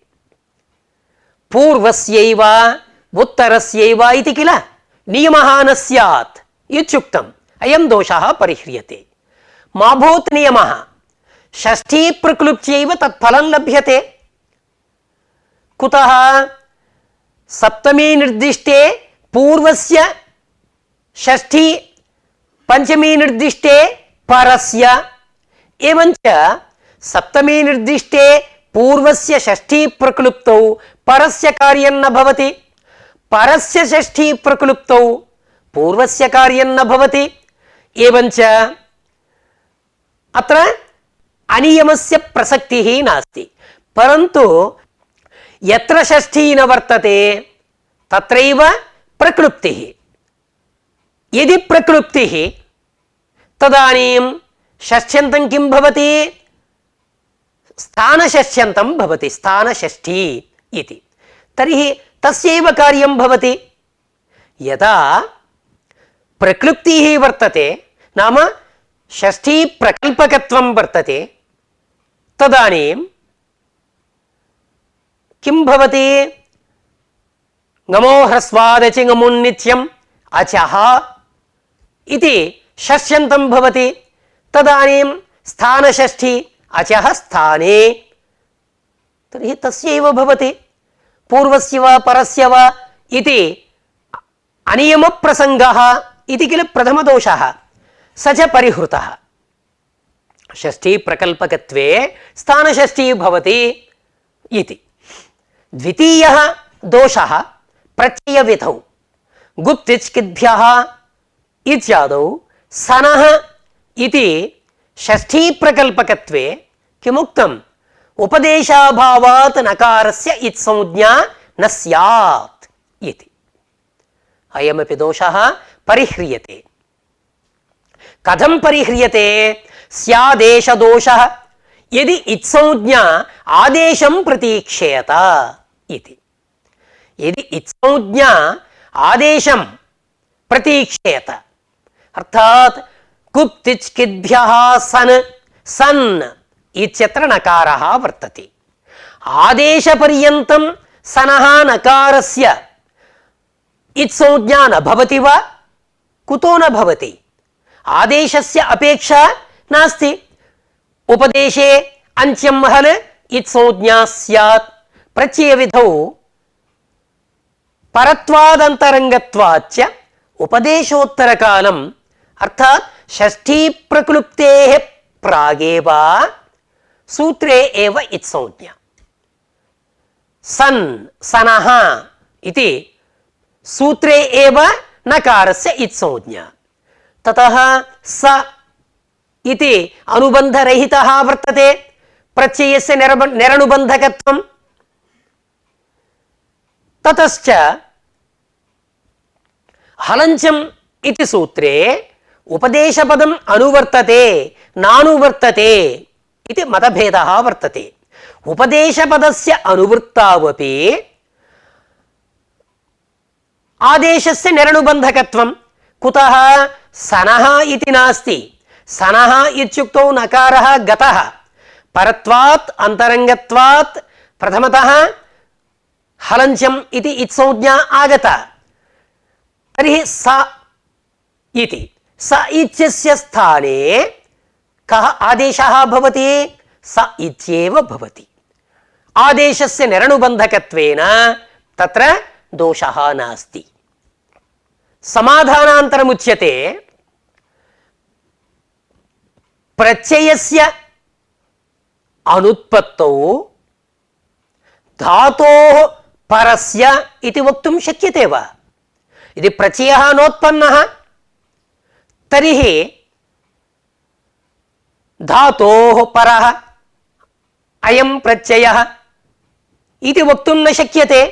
పూర్వస్యైవ ఉత్తరస్యైవ ఇతి కిల నియమः న స్యాత్ ఇత్యుక్తం. అయం దోషः పరిహ్రియతే. మా భూత్ నియమः షష్ఠీ ప్రక్లుప్త్యైవ తత్ఫలం లభ్యతే. కుతః సప్తమీ నిర్దిష్టే పూర్వస్య షష్ఠీ పంచమీ నిర్దిష్టే పరస్య ఏవంచ సప్తమీ నిర్దిష్టే పూర్వస్య షష్ఠీ ప్రక్లుప్తౌ పరస్య కార్యం న భవతి పరస్య షష్ఠీ ప్రక్లుప్తౌ పూర్వస్య కార్యం న భవతి. ఏవంచ అత్ర అనియమస్య ప్రసక్తిః నాస్తి. పరంతు యత్ర షష్ఠీ న వర్తతే తత్రైవ ప్రక్లుప్తిః. యది ప్రక్లుప్తిః తదనీం షష్ఠ్యంతం కిం భవతి స్థానషష్ఠ్యంతం భవతి స్థానషష్ఠీ ఇతి. తర్హి తస్యైవ కార్యం భవతి. యదా ప్రక్లుప్తిః వర్తతే నామ షష్ఠీ ప్రకల్పకత్వం వర్తతే తదనీం కిం భవతి గమో హ్రస్వాదచి గమున్నిత్యం అచః ఇది షష్ఠ్యంతం భవతి. తదనీం స్థానషష్ఠీ అచః స్థానే తర్హి తస్యైవ భవతి. పూర్వస్య వా పరస్య వా ఇది అనియమ ప్రసంగः ఇది కిల ప్రథమదోషः స చ పరిహృతः. షష్ఠీ ప్రకల్పకత్వే స్థానషష్ఠీ భవతి ఇతి. ద్వితీయः దోషः ప్రత్యయవిధౌ గుప్తిచ్కిద్భ్యः ఇత్యాదౌ సనః ఇతి షష్ఠీ ప్రకల్పకత్వే కిముక్తం ఉపదేశాభావాత్ నకారస్య ఇత్సంజ్ఞా న స్యాత్ ఇతి. అయమపి దోషः పరిహ్రియతే. కథం పరిహ్రియతే స్యాదేశ దోషः యది ఇత్సంజ్ఞా ఆదేశం ప్రతీక్షేత ఇతి. యది ఇత్సంజ్ఞా ఆదేశం ప్రతీక్షేత అర్థాత్ కుప్తిచ్కిద్భ్యः సన్ సన్ ఇత్యత్ర నకారः వర్తతే. ఆదేశపర్యంతం సనః నకారస్య ఇత్సంజ్ఞా న భవతి వా కుతో న భవతి. ఆదేశస్య అపేక్షా నాస్తి. ఉపదేశే అంత్యం హల్ ఇత్సంజ్ఞా స్యాత్. ప్రత్యయవిధౌ పరత్వాదంతరంగత్వాచ్చ ఉపదేశోత్తరకాలం అర్థాత్ షష్ఠీ ప్రక్లుప్తేః ప్రాగేవ సూత్రే ఏవ ఇత్సంజ్ఞా. సన్ సనః ఇది సూత్రే ఏవ నకారస్య ఇత్సంజ్ఞా. తతః స ఇది అనుబంధరహితः వర్తతే ప్రత్యయస్య నిరనుబంధకత్వం. తతశ్చ హలంచం ఇది సూత్రే ఉపదేశపదం అనువర్తతే నానువర్తతే ఇది మతభేదः వర్తతే. ఉపదేశపదస్య అనువృత్తావపి ఆదేశస్య నిరనుబంధకత్వం. కుతః సనః ఇది నాస్తి. సనః ఇత్యుక్తౌ నకారः గతः పరత్వాత్ అంతరంగత్వాత్ ప్రథమతః హలంచం ఇది ఇత్సంజ్ఞా ఆగత. తర్హి స ఇతి స ఇత్యస్య స్థానే కః ఆదేశः భవతి స ఇత్యేవ భవతి. ఆదేశస్య నిరనుబంధకత్వేన తత్ర దోషः నాస్తి. సమాధానాంతరముచ్యతే ప్రత్యయస్య అనుత్పత్తౌ ధాతోః పరస్య ఇది వక్తుం శక్యతే వా. ఇది ప్రత్యయः నోత్పన్నः తర్హి ధాతోః పరः అయం ప్రత్యయः ఇది వక్తుం న శక్యతే.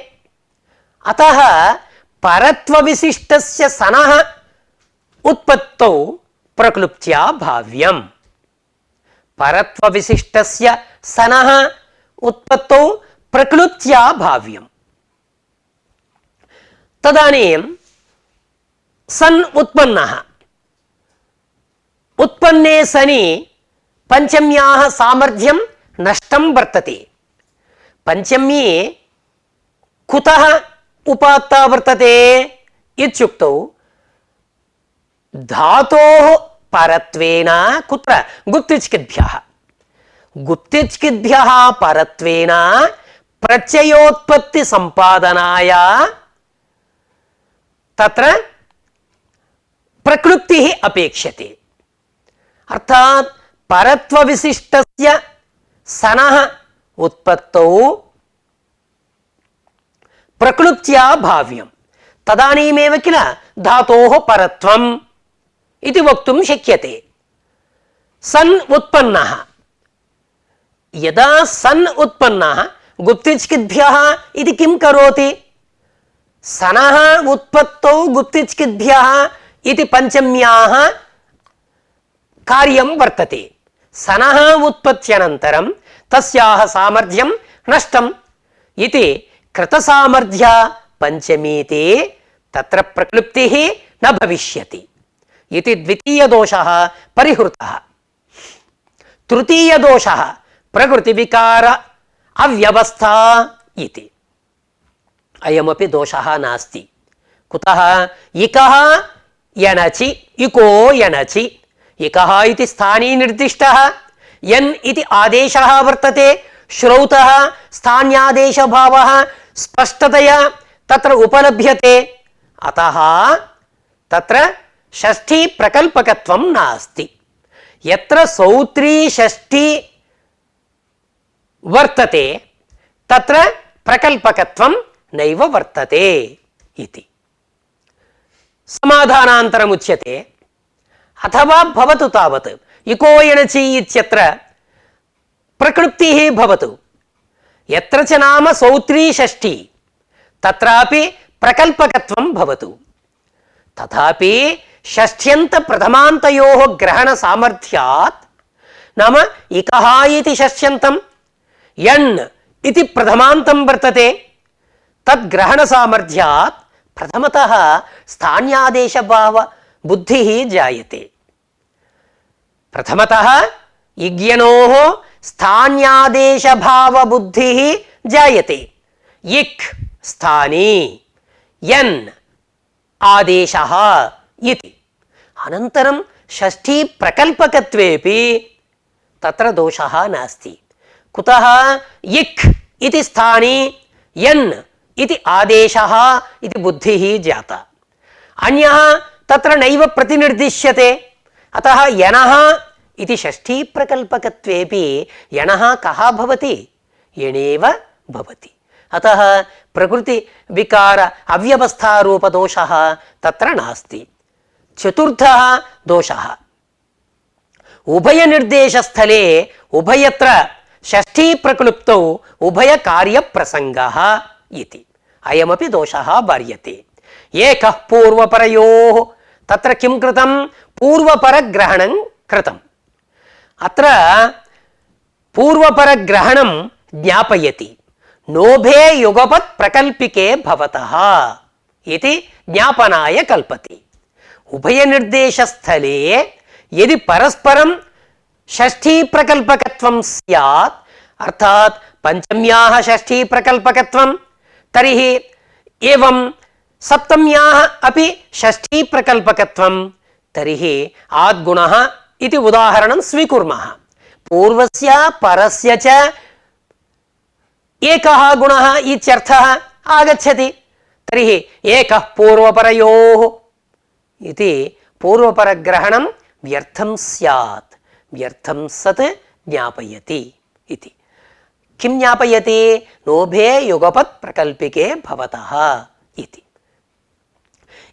అతః పరత్వ విశిష్టస్య సనః ఉత్పత్తౌ ప్రక్లుప్త్యా భావ్యం. పరత్వ విశిష్టస్య సనః ఉత్పత్తౌ ప్రక్లుప్త్యా భావ్యం. తదనీం సన్ ఉత్పన్నః, ఉత్పన్నే సని పంచమ్యాః సామర్థ్యం నష్టం వర్తతే. పంచమ్యే కుతః ఉపాత్తా వర్తతే ఇత్యుక్తౌ ధాతోః పరత్వేన కుత్ర గుప్తిచ్కిద్భ్యః. గుప్తిచ్కిద్భ్యః పరత్వేన ప్రత్యయోత్పత్తి సంపాదనాయ తత్ర ప్రక్లుప్తిః అపేక్ష్యతే. అర్థాత్ పరత్వ విశిష్టస్య సనః ఉత్పత్తౌ ప్రక్లుప్త్యా భావ్యం. తదనీమేవ కిల ధాతోః పరత్వం ఇది వక్తుం శక్యతే. సన్ ఉత్పన్నః, యదా సన్ ఉత్పన్నః గుప్తిచ్కిద్భ్యః ఇది కిం కరోతి? సనః ఉత్పత్తౌ గుప్తిచ్కిద్భ్యః ఇది పంచమ్యాః కార్యం వర్తతే. సనః ఉత్పత్త్యనంతరం తస్యాః సామర్థ్యం నష్టం ఇది కృతసామర్థ్య పంచమీతే తత్ర ప్రక్లుప్తిః న భవిష్యతి ఇది ద్వితీయ దోషః పరిహృతః. తృతీయ దోషః ప్రకృతి వికార అవ్యవస్థా ఇది. అయమపి దోషः నాస్తి. కుతః? ఇకః యనచి, ఇకో యనచి. ఇకః ఇది స్థానీ నిర్దిష్టः, యన్ ఇది ఆదేశः వర్తతే. శ్రౌతः స్థాన్యాదేశభావः స్పష్టతయా తత్ర ఉపలభ్యతే. అతః తత్ర షష్ఠీ ప్రకల్పకత్వం నాస్తి. యత్ర సౌత్రీ షష్ఠీ వర్తతే తత్ర ప్రకల్పకత్వం నైవ వర్తతే ఇది. సమాధానాంతరముచ్యతే. అథవా భవతు తావత్ ఇకో యణచి ఇత్యత్ర ప్రక్లుప్తిః భవతు. యత్ర చ నామ సౌత్రీ షష్ఠీ తత్రాపి ప్రకల్పకత్వం భవతు. తథాపి షష్ఠ్యంత ప్రథమాంతయోః గ్రహణ సామర్థ్యాత్, నామ ఇకః ఇతి షష్ఠ్యంతం, యన్ ఇది ప్రథమాంతం వర్తతే. తద్గ్రహణ సామర్థ్యాత్ ప్రథమతః స్థాన్యాదేశభావ బుద్ధిః జాయతే. ప్రథమతః ఇగ్యనోః స్థాన్యాదేశభావ బుద్ధిః జాయతే. ఇక్ స్థానీ, యన్ ఆదేశः ఇతి. అనంతరం షష్ఠీ ప్రకల్పకత్వేపి తత్ర దోషः నాస్తి. కుతః? ఇక్ ఇది స్థానీ, యన్ ఇది ఆదేశः ఇది బుద్ధిః జాత. అన్యః తత్ర నైవ ప్రతినిర్దిశ్యతే. అతః యనః ఇది షష్ఠీ ప్రకల్పకత్వేపి యనః కः భవతి? యణేవ భవతి. అతః ప్రకృతి వికార అవ్యవస్థారూప దోషः తత్ర నాస్తి. చతుర్థः దోషः ఉభయ నిర్దేశస్థలే ఉభయత్ర షష్ఠీ ప్రక్లుప్తౌ ఉభయ కార్య ప్రసంగः ఇతి. అయమపి దోషः భార్యతే. ఏకః పూర్వపరయోః తత్ర కిం కృతం? పూర్వపరగ్రహణం కృతం. అత్ర పూర్వపరగ్రహణం జ్ఞాపయతి. నోభే యుగపత్ ప్రకల్పికే భవతః ఇది జ్ఞాపనాయ కల్పతి. ఉభయ నిర్దేశస్థలే యది పరస్పరం షష్ఠీ ప్రకల్పకత్వం స్యాత్, అర్థాత్ పంచమ్యాః షష్ఠీ ప్రకల్పకత్వం, తర్హి ఏవం సప్తమ్యాః అపి షష్ఠీ ప్రకల్పకత్వం, తర్హి ఆద్గుణః ఇది ఉదాహరణం స్వీకుర్మః. పూర్వస్య పరస్య చ ఏకः గుణः ఇత్యర్థः ఆగచ్చతి. తర్హి ఏకः పూర్వపరయోః ఇది పూర్వపరగ్రహణం వ్యర్థం స్యాత్, వ్యర్థం సత్ జ్ఞాపయతి ఇది. కిం జ్ఞాపయతి? నోభే యుగపత్ ప్రకల్పికే భవతః ఇది.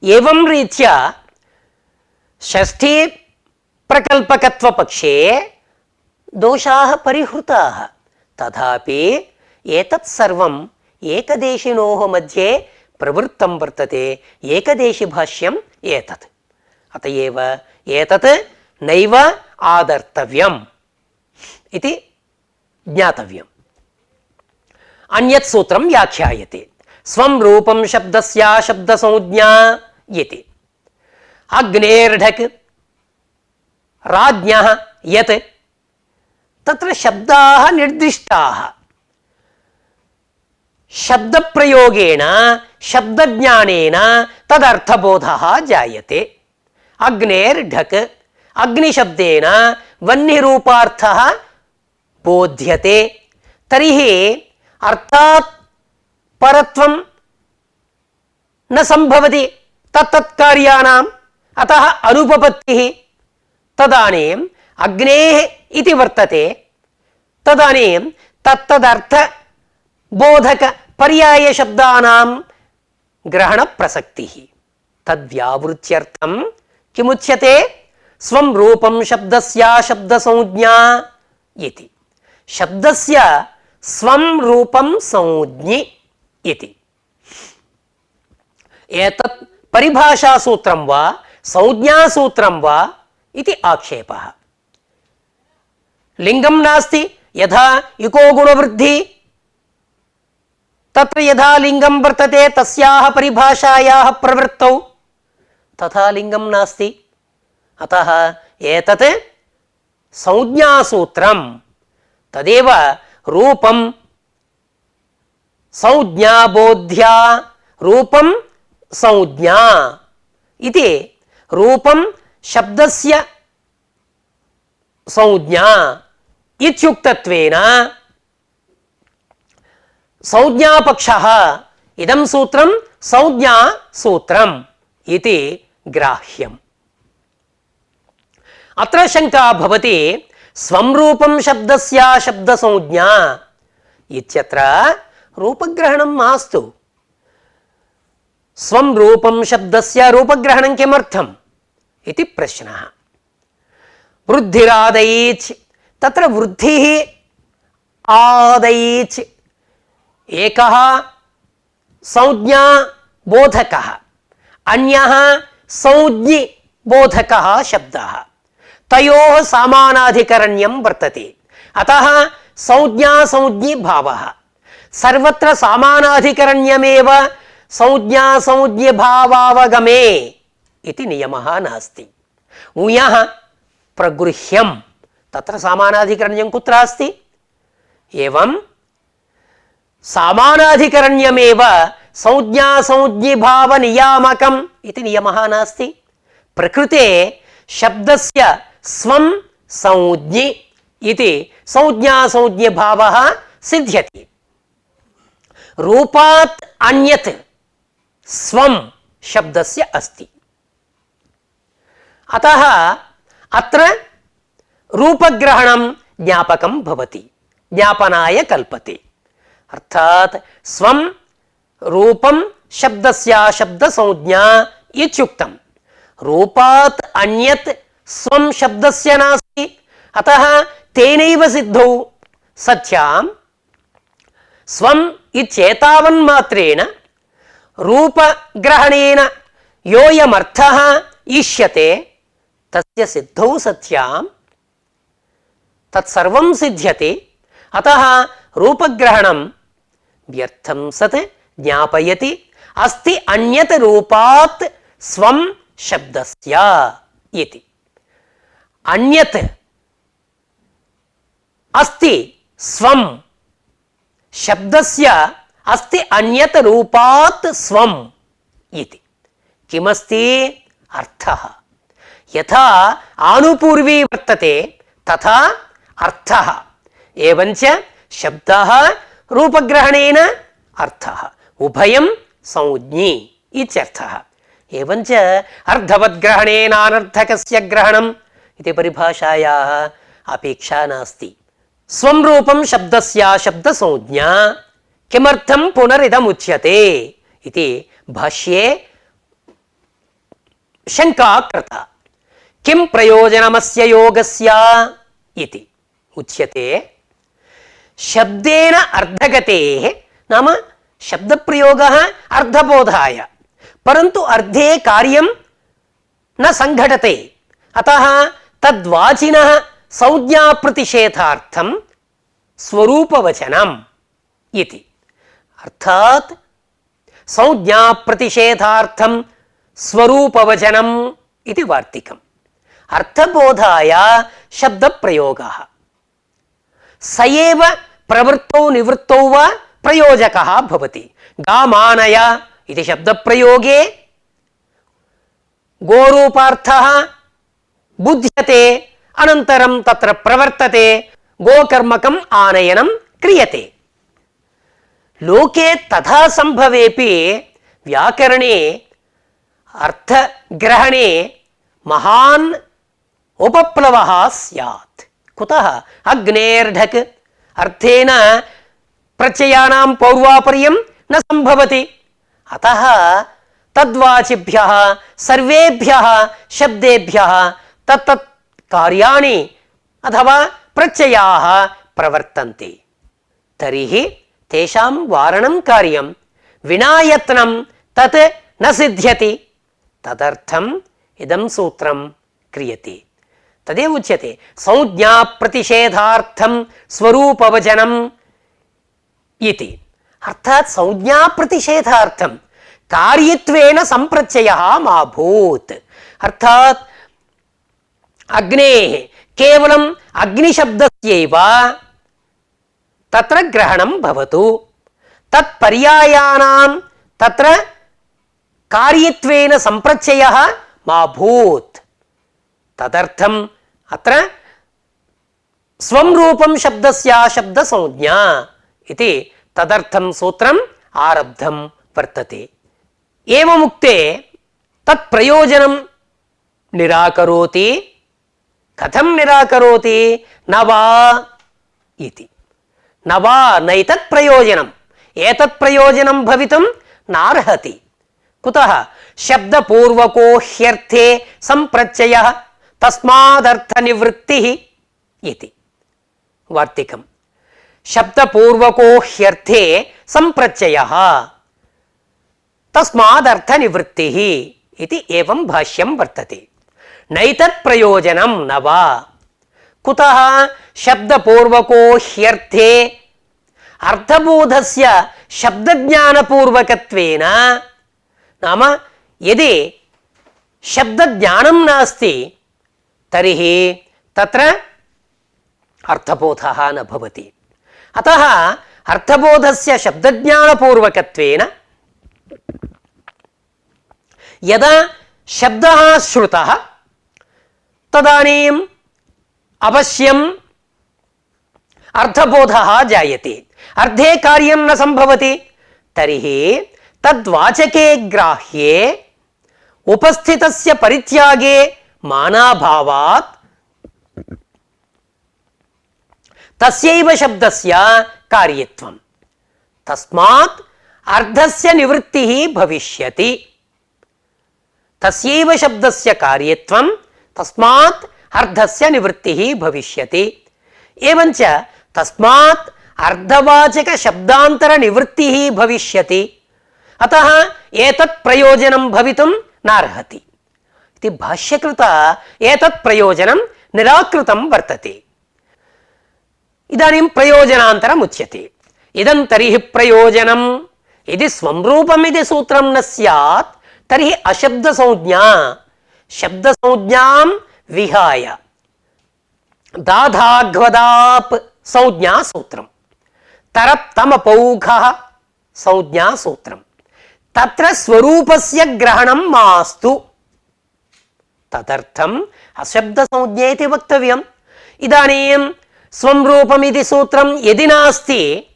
ఏవం రీత్యా షష్ఠీ ప్రకల్పకత్వ పక్షే దోషాः పరిహృతాः. తథాపి ఏతత్ సర్వం ఏకదేశినోః మధ్యే प्रवृत्तं वर्तते एकदेशीभाष्यम् एतत्। अत एव एतत् नैव आदर्तव्यम् इति ज्ञातव्यम्। अन्यत् सूत्रं व्याख्यायते स्वं रूपं शब्दस्य शब्दसंज्ञा इति। अग्नेर्ढक् राज्ञः यत् तत्र शब्दाः निर्दिष्टाः, शब्दप्रयोगेण शब्दज्ञानेन तदर्थबोधः जायते। अग्नेर्ढक् अग्निशब्देन वह्निरूपार्थः बोध्यते। तर्हि अर्थात् परत्वं न संभवति तत्तत्कार्याणाम्, अतः अनुपपत्तिः। तदानीम् अग्नेः इति वर्तते, तदानीं तत्तदर्थ बोधक पर्याय शब्दानां ग्रहण प्रसक्तिः। तद्व्यावृत्यर्थं किमुच्यते? स्वं रूपं शब्दस्य शब्दसंज्ञा इति। शब्दस्य स्वं रूपं संज्ञि इति। एतत् परिभाषासूत्रं वा संज्ञासूत्रं वा इति आक्षेपः। लिंगं नास्ति, यथा इको गुणवृद्धि तत्र यथा लिंगं वर्तते तस्याः परिभाषायाः प्रवृत्तौ तथा लिंगं नास्ति। अतः एतत् संज्ञासूत्रं, तदेव रूपं संज्ञा बोध्या रूपं संज्ञा इति। रूपं शब्दस्य संज्ञा इत्युक्तत्वेन संज्ञापक्षः इदं सूत्रं संज्ञा सूत्रम् इति ग्राह्यम्। अत्र शंका भवति स्वं रूपं शब्दस्य शब्दसंज्ञा इत्यत्र रूपग्रहणं मास्तु। स्वं रूपं शब्दस्य रूपग्रहणं किमर्थम् इति प्रश्नः। वृद्धिरादैच्, तत्र वृद्धिः आदैच् एकः संज्ञा बोधकः, अन्यः संज्ञि बोधकः शब्दः, तयोः समानाधिकरण्यं वर्तते। अतः संज्ञा संज्ञि भावः। सर्वत्र समानाधिकरण्यमेव संज्ञा संज्ञि भावावगमे इति नियमः नास्ति। ऊयः प्रगृह्यं, तत्र समानाधिकरण्यं कुत्र अस्ति? एवं समानाधिकरण्यमेव संज्ञा संज्ञि भाव नियामकम् इति नियमः नास्ति। प्रकृते शब्दस्य स्वं संज्ञि इति संज्ञा संज्ञि भावः सिद्ध्यति। रूपात् अन्यत् स्वं शब्दस्य अस्ति। अतः अत्र रूपग्रहणं ज्ञापकं भवति, ज्ञापनाय कल्पते। अर्थात् स्वं रूपं शब्दस्य शब्दसंज्ञा इत्युक्तं। रूपात् अन्यत् स्वं शब्दस्य नास्ति। अतः तेनैव सिद्धौ सत्यां स्वं इत्येतावन्मात्रेण रूपग्रहणेन योऽयमर्थः इष्यते तस्य सिद्धौ सत्यां तत्सर्वं सिद्ध्यति। अतः रूपग्रहणं व्यर्थं सत् ज्ञापयति। अस्ति अन्यत् रूपात् स्वं शब्दस्य इति। अन्यत् अस्ति स्वं शब्दस्य अस्ति अन्यत् रूपात् स्वं इति। किमस्ति? अर्थः। यथा आनुपूर्वी वर्तते तथा अर्थः। एवञ्च शब्दः रूपग्रहणेन अर्थः, उभयं संज्ञि इत्यर्थः। एवञ्च अर्धवद्ग्रहणेन अनर्थकस्य ग्रहणम् इति परिभाषायाः अपेक्षा नास्ति। स्वं रूपं शब्दस्य शब्दसंज्ञा किमर्थं पुनरिदमुच्यते इति भाष्ये शंका कृता। किं प्रयोजनमस्य योगस्य इति उच्यते। शब्देन अर्धगतेः नाम शब्दप्रयोगः अर्थबोधाय, परन्तु अर्धे कार्यं न संघटते, अतः तद्वाचिनः संज्ञाप्रतिषेधार्थं स्वरूपवचनम् इति। अर्थात् संज्ञाप्रतिषेधार्थं स्वरूपवचनम् इति वार्तिकम्। अर्थबोधाय शब्दप्रयोगः स एव प्रवृत्तौ निवृत्तौ वा प्रयोजकः भवति। गामानय इति शब्दप्रयोगे गोरूपार्थः बुध्यते, अनन्तरं तत्र प्रवर्तते, गोकर्मकम् आनयनं क्रियते। लोके तथा संभवेपि व्याकरणे अर्थग्रहणे महान् उपप्लवः स्यात्। कुतः? अग्नेर्ढक् अर्थेन प्रत्ययानां पौर्वापर्यं न संभवति, अतः तद्वाचिभ्यः सर्वेभ्यः शब्देभ्यः तत्तत् कार्याणि अथवा प्रत्ययाः प्रवर्तन्ते। तर्हि तेषां वारणं कार्यं विना यत्नं तत् न सिद्ध्यति, तदर्थम् इदं सूत्रं क्रियते। तदेव उच्यते संज्ञाप्रतिषेधार्थं स्वरूपवचनम् इति। अर्थात् संज्ञाप्रतिषेधार्थं कार्यत्वेन संप्रत्ययः मा भूत्। अर्थात् अग्नेः केवलम् अग्निशब्दस्यैव तत्र ग्रहणं भवतु, तत्पर्यायानां तत्र कार्यत्वेन संप्रत्ययः मा भूत्। तदर्थम् अत्र स्वं रूपं शब्दस्य शब्दसंज्ञा इति तदर्थं सूत्रम् आरब्धं वर्तते। एवमुक्ते तत्प्रयोजनं निराकरोति। कथं निराकरोति? न वा इति। न वा नैतत् प्रयोजनम्, एतत् प्रयोजनं भवितुं नार्हति। कुतः? शब्दपूर्वको ह्यर्थे संप्रत्ययः तस्मादर्थनिवृत्तिः इति वार्तिकम्। शब्दपूर्वको ह्यर्थे संप्रत्ययः तस्मादर्थनिवृत्तिः इति एवं भाष्यं वर्तते। नैतत् प्रयोजनं न वा। कुतः? शब्दपूर्वको ह्यर्थे अर्थबोधस्य शब्दज्ञानपूर्वकत्वेन, नाम यदि शब्दज्ञानं नास्ति तर्हि तत्र अर्थबोधः न भवति। अतः अर्थबोधस्य शब्दज्ञानपूर्वकत्वेन यदा शब्दः श्रुतः तदानीम् अवश्यम् अर्थबोधः जायते। अर्धे कार्यं न संभवति, तर्हि तद्वाचके ग्राह्ये उपस्थितस्य परित्यागे मानाभावात् तस्यैव शब्दस्य कार्यत्वं, तस्मात् अर्धस्य निवृत्तिः भविष्यति। तस्यैव शब्दस्य कार्यत्वं, तस्मात् अर्धस्य निवृत्तिः भविष्यति। एवञ्च तस्मात् अर्धवाचक शब्दान्तर निवृत्तिः भविष्यति। अतः एतत् प्रयोजनं भवितुं नार्हति इति भाष्यकृता एतत् प्रयोजनं निराकृतं वर्तते। इदानीं प्रयोजनान्तरम् उच्यते। इदं तर्हि प्रयोजनं यदि स्वं रूपमिति सूत्रं न स्यात् तर्हि अशब्दसंज्ञा, शब्दसंज्ञां विहाय दाधाघ्वदाप् संज्ञा सूत्रं, तरप्तमपौघः संज्ञा सूत्रं, तत्र स्वरूपस्य ग्रहणं मास्तु, तदर्थम् अशब्दसंज्ञेति वक्तव्यम्। इदानीं स्वं रूपमिति सूत्रं यदि नास्ति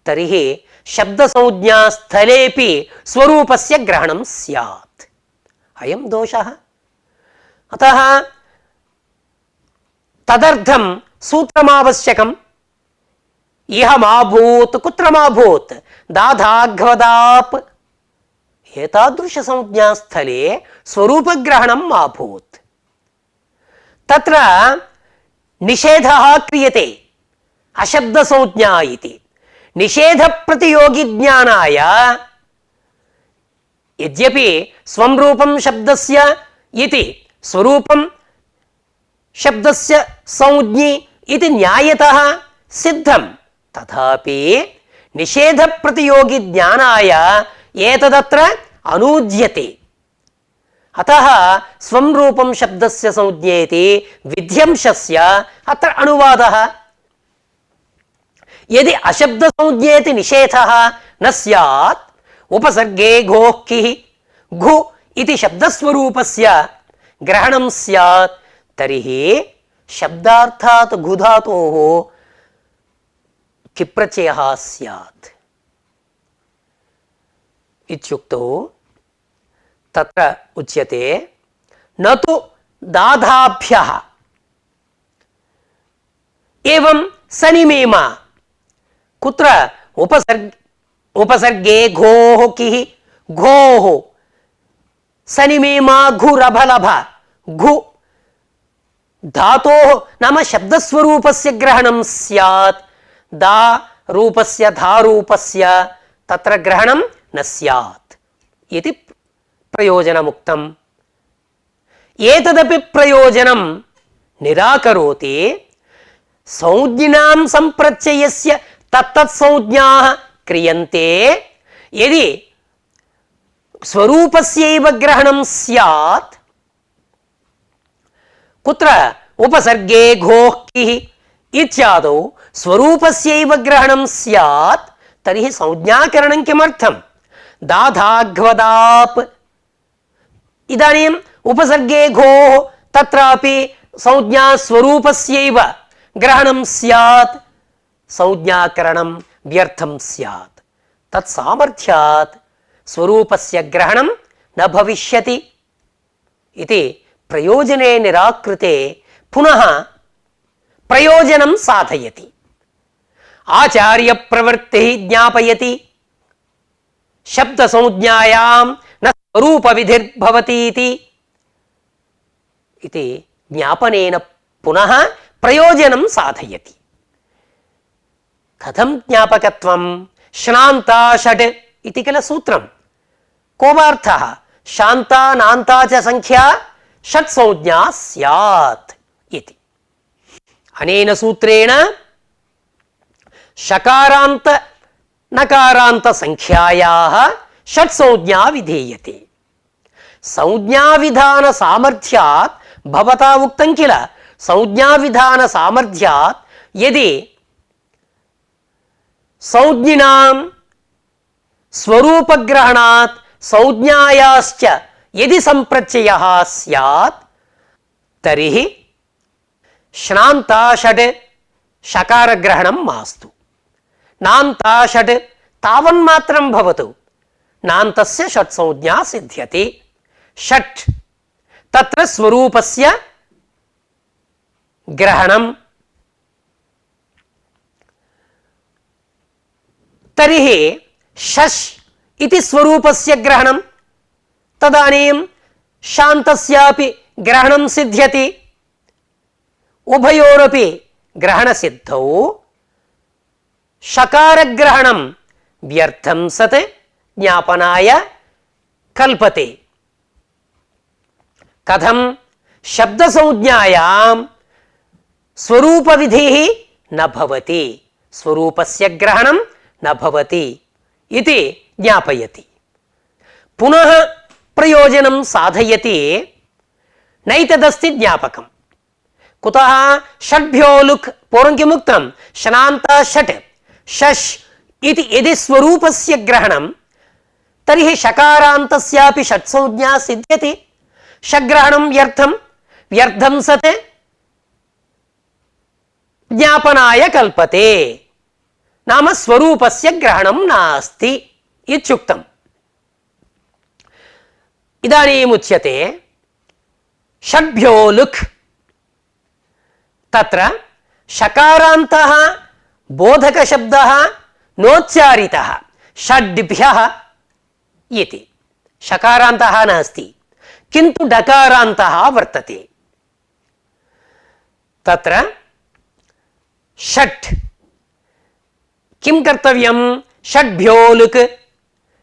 तर्हि शब्दसंज्ञा स्थलेपि स्वरूपस्य ग्रहणं स्यात्। अयं दोषः। अतः तदर्थं सूत्रमावश्यकम्। इह मा भूत्, कुत्र मा भूत्? दाधाघ्वदाप्। एतादृशसंज्ञास्थले स्वरूपग्रहणं मा भूत्। तत्र निषेधः क्रियते अशब्दसंज्ञा इति। నిషేధ ప్రతియోగి జ్ఞానాయ యద్యపి స్వం రూపం శబ్దస్య ఇతి స్వరూపం శబ్దస్య సంజ్ఞి ఇది న్యాయతః సిద్ధం తథాపి నిషేధ ప్రతియోగి జ్ఞానాయ ఏతదత్ర అనూజ్యతే అతః స్వం రూపం శబ్దస్య సంజ్ఞేతి విధ్యంశస్య అత్ర అనువాదః యది అశబ్ద సంజ్ఞేతి నిషేధః న స్యాత్ ఉపసర్గే ఘోః కిః ఘు ఇది శబ్దస్వరూపస్య గ్రహణం స్యాత్ తర్హి శబ్దార్థాత్ ఘుధాతోః కిప్రత్యయః స్యాత్ ఇత్యుక్తౌ తత్ర ఉచ్యతే నతు దాధాభ్యః ఏవం సనిమేమ కుత్ర ఉపసర్గే ఘోః కిః ఘోః సనిమేమ ఘురభలభ ఘు ధాతోః నామ శబ్దస్వరూపస్య గ్రహణం స్యాత్ దా రూపస్య ధా రూపస్య తత్ర గ్రహణం న స్యాత్ ఇది ప్రయోజనముక్తం ఏతదపి ప్రయోజనం నిరాకరోతి సంజ్ఞాం సంప్రత్యయస్య తత్తత్ సంజ్ఞాః క్రియంతే యది స్వరూపస్యైవ గ్రహణం స్యాత్ కుత్ర ఉపసర్గే ఘోః కిః ఇత్యాదౌ స్వరూపస్యైవ గ్రహణం స్యాత్ తర్హి సంజ్ఞాకరణం కిమర్థం దాధాఘ్వదాప్ ఇదానీం ఉపసర్గే ఘోః తత్రాపి సంజ్ఞా స్వరూపస్యైవ గ్రహణం స్యాత్ సంజ్ఞాకరణం వ్యర్థం స్యాత్ తత్ సామర్థ్యాత్ స్వరూపస్య గ్రహణం న భవిష్యతి ఇది ప్రయోజనే నిరాకృతే పునః ప్రయోజనం సాధయతి ఆచార్య ప్రవృత్తి జ్ఞాపయతి శబ్ద సంజ్ఞాయాం న స్వరూప విధిర్భవతీతి ఇది జ్ఞాపనేన పునః ప్రయోజనం సాధయతి కథం జ్ఞాపకత్వం శ్నాంతా షట్ ఇది కిల సూత్రం కోవార్థః శాంతా నాంతా చ సంఖ్యా షట్ సంజ్ఞా స్యాత్ ఇది అనేన సూత్రేణ షకారాంత నకారాంత సంఖ్యాయాః షట్ సంజ్ఞా విధీయతే సంజ్ఞా విధాన సామర్థ్యాత్ భవతా ఉక్తం కిల సంజ్ఞా విధాన సామర్థ్యాత్ యది సంజ్ఞినాం స్వరూపగ్రహణాత్ సంజ్ఞాయాశ్చ యది సంప్రత్యయః స్యాత్ తర్హి శ్నాంతా షట్ షకారగ్రహణం మాస్తు నాంతా షట్ తావన్మాత్రం భవతు నాంతస్య షట్ సంజ్ఞా సిద్ధ్యతే షట్ తత్ర స్వరూపస్య గ్రహణం తర్హి షష్ ఇది స్వరూపస్య గ్రహణం తదనీం శాంతస్యాపి గ్రహణం సిద్ధ్యతి ఉభయోరపి గ్రహణసిద్ధౌ షకారగ్రహణం వ్యర్థం సత్ జ్ఞాపనాయ కల్పతే కథం శబ్దసంజ్ఞాయాం స్వరూపవిధిః న భవతి స్వరూపస్య గ్రహణం న భవతి ఇది జ్ఞాపయతి పునః ప్రయోజనం సాధయతి నైతదస్తి జ్ఞాపకం కుతః షడ్భ్యో లుక్ పూర్వం కిముక్తం శ్నాంతా షట్ షష్ ఇది యది స్వరూపస్య గ్రహణం తర్హి షకారాంతస్యాపి షట్ సంజ్ఞా సిద్ధ్యతి షగ్రహణం వ్యర్థం వ్యర్థం సత్ జ్ఞాపనాయ కల్పతే నామ స్వరూపస్య గ్రహణం నాస్తి ఇత్యుక్తం ఇదానీముచ్యతే షడ్భ్యో లుక్ తత్ర షకారాంతః బోధక శబ్దః నోచ్చారితః షడ్భ్యః इति షకారాంతః నాస్తి కింటు డకారాంతః వర్తతే తత్ర షట్ किं कर्तव्यं षड्भ्यो लुक्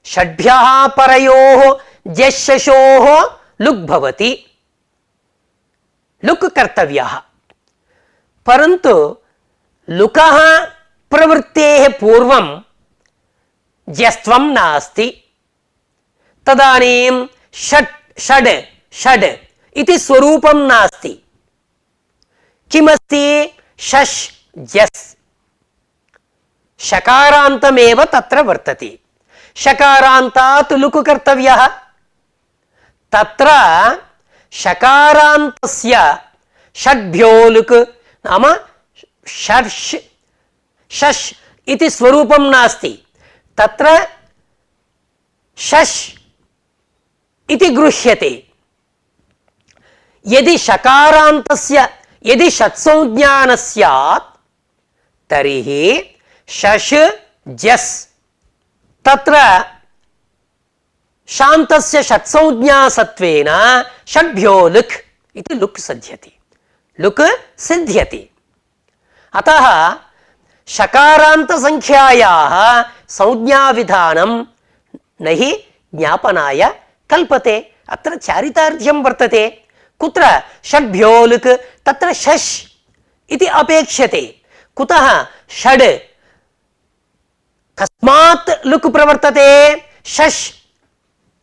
षड्भ्यः परयोः जश्शोः लुक् भवति लुक् कर्तव्यः परन्तु लुकः प्रवृत्तेः पूर्वं जस्त्वं नास्ति तदानीं षट् षड् षड् इति स्वरूपं नास्ति किमस्ति शश् जस् शकारान्तमेव तत्र वर्तते शकारान्तात् लुक् कर्तव्यः तत्र शकारान्तस्य षड्भ्यो लुक् नाम षड् शश् इति स्वरूपं नास्ति तत्र शश् इति गृह्यते यदि शकारान्तस्य यदि षट्संज्ञा न स्यात् तर्हि शश् जस् तत्र शान्तस्य षट्संज्ञा सत्वेन षड्भ्यो लुक् इति लुक् सिद्ध्यति अतः शकारान्तसंख्यायाः संज्ञाविधानं न हि ज्ञापनाय कल्पते अत्र चारितार्थ्यं वर्तते कुत्र षड्भ्यो लुक् तत्र शश् इति अपेक्ष्यते कुतः षड् कस्मात् लुक् प्रवर्तते शश्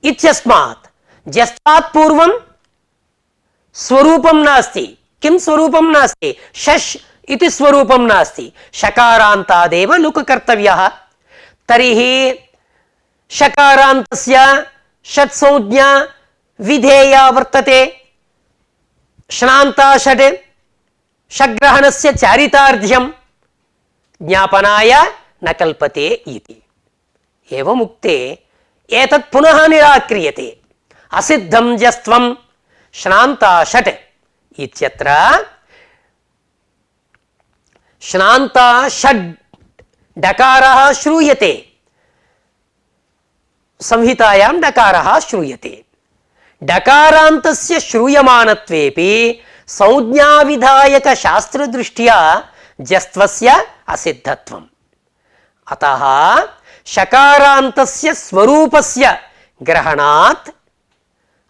इत्यस्मात् जस्तात् पूर्वं स्वरूपं नास्ति किं स्वरूपं नास्ति शश् इति स्वरूपं नास्ति शकारान्तादेव लुक् कर्तव्यः तर्हि शकारान्तस्य षट्संज्ञा विधेया वर्तते श्नान्ता षड् षड्ग्रहणस्य चारितार्थ्यं ज्ञापनाय न कल्पते इति एवमुक्ते एतत् पुनः निराक्रियते असिद्धं जस्त्वं श्नान्ता षट् इत्यत्र श्नान्ता षड् डकारः श्रूयते संहितायां डकारः श्रूयते डकारान्तस्य श्रूयमानत्वेपि संज्ञाविधायक शास्त्रदृष्ट्या जस्त्वस्य असिद्धत्वम् अतः शकारान्तस्य स्वरूपस्य ग्रहणात्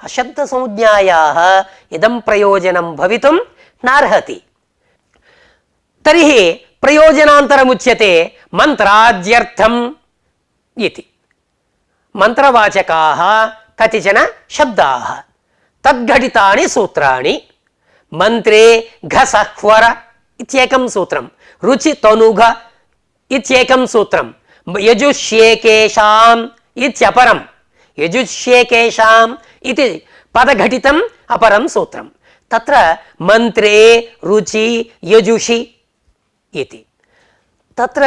अशब्दसंज्ञायाः इदं प्रयोजनं भवितुं नार्हति तर्हि प्रयोजनान्तरमुच्यते मन्त्राद्यर्थम् इति मन्त्रवाचकाः कतिचन शब्दाः तद्घटितानि सूत्राणि मन्त्रे घसह्वर इत्येकं सूत्रं रुचि तनुघ इत्येकं सूत्रं यजुष्येकेषाम् इत्यपरं यजुष्येकेषाम् इति पदघटितम् अपरं सूत्रं तत्र मन्त्रे रुचि यजुषि इति तत्र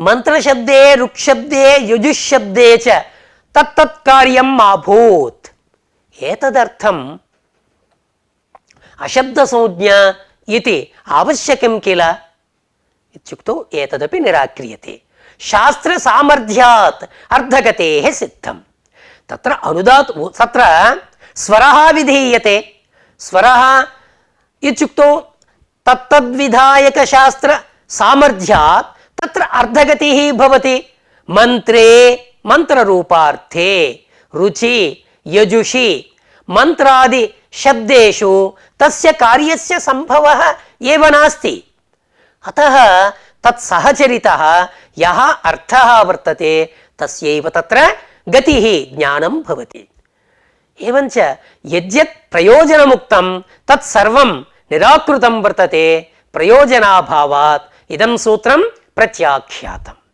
मन्त्रशब्दे ऋक्शब्दे यजुःशब्दे च तत्तत् कार्यम् अभूत् एतदर्थम् अशब्दसंज्ञा इति आवश्यकं किल इत्युक्तौ एतदपि निराक्रियते शास्त्रसामर्थ्यात् अर्धगतेः सिद्धं तत्र अनुदात् तत्र स्वरः विधीयते स्वरः इत्युक्तौ तत्तद्विधायक शास्त्र सामर्थ्यात् तत्र अर्धगतिः भवति मन्त्रे मंत्ररूपार्थे रुचि यजुषि मंत्रादि शब्देषु तस्य कार्यस्य संभवः एव नास्ति अतः तत्सहचरितः यः अर्थः वर्तते तस्यैव तत्र गतिः ज्ञानं भवति एवञ्च यद्यत् प्रयोजनमुक्तं तत्सर्वं निराकृतं वर्तते प्रयोजनाभावात् इदं सूत्रं प्रत्याख्यातम्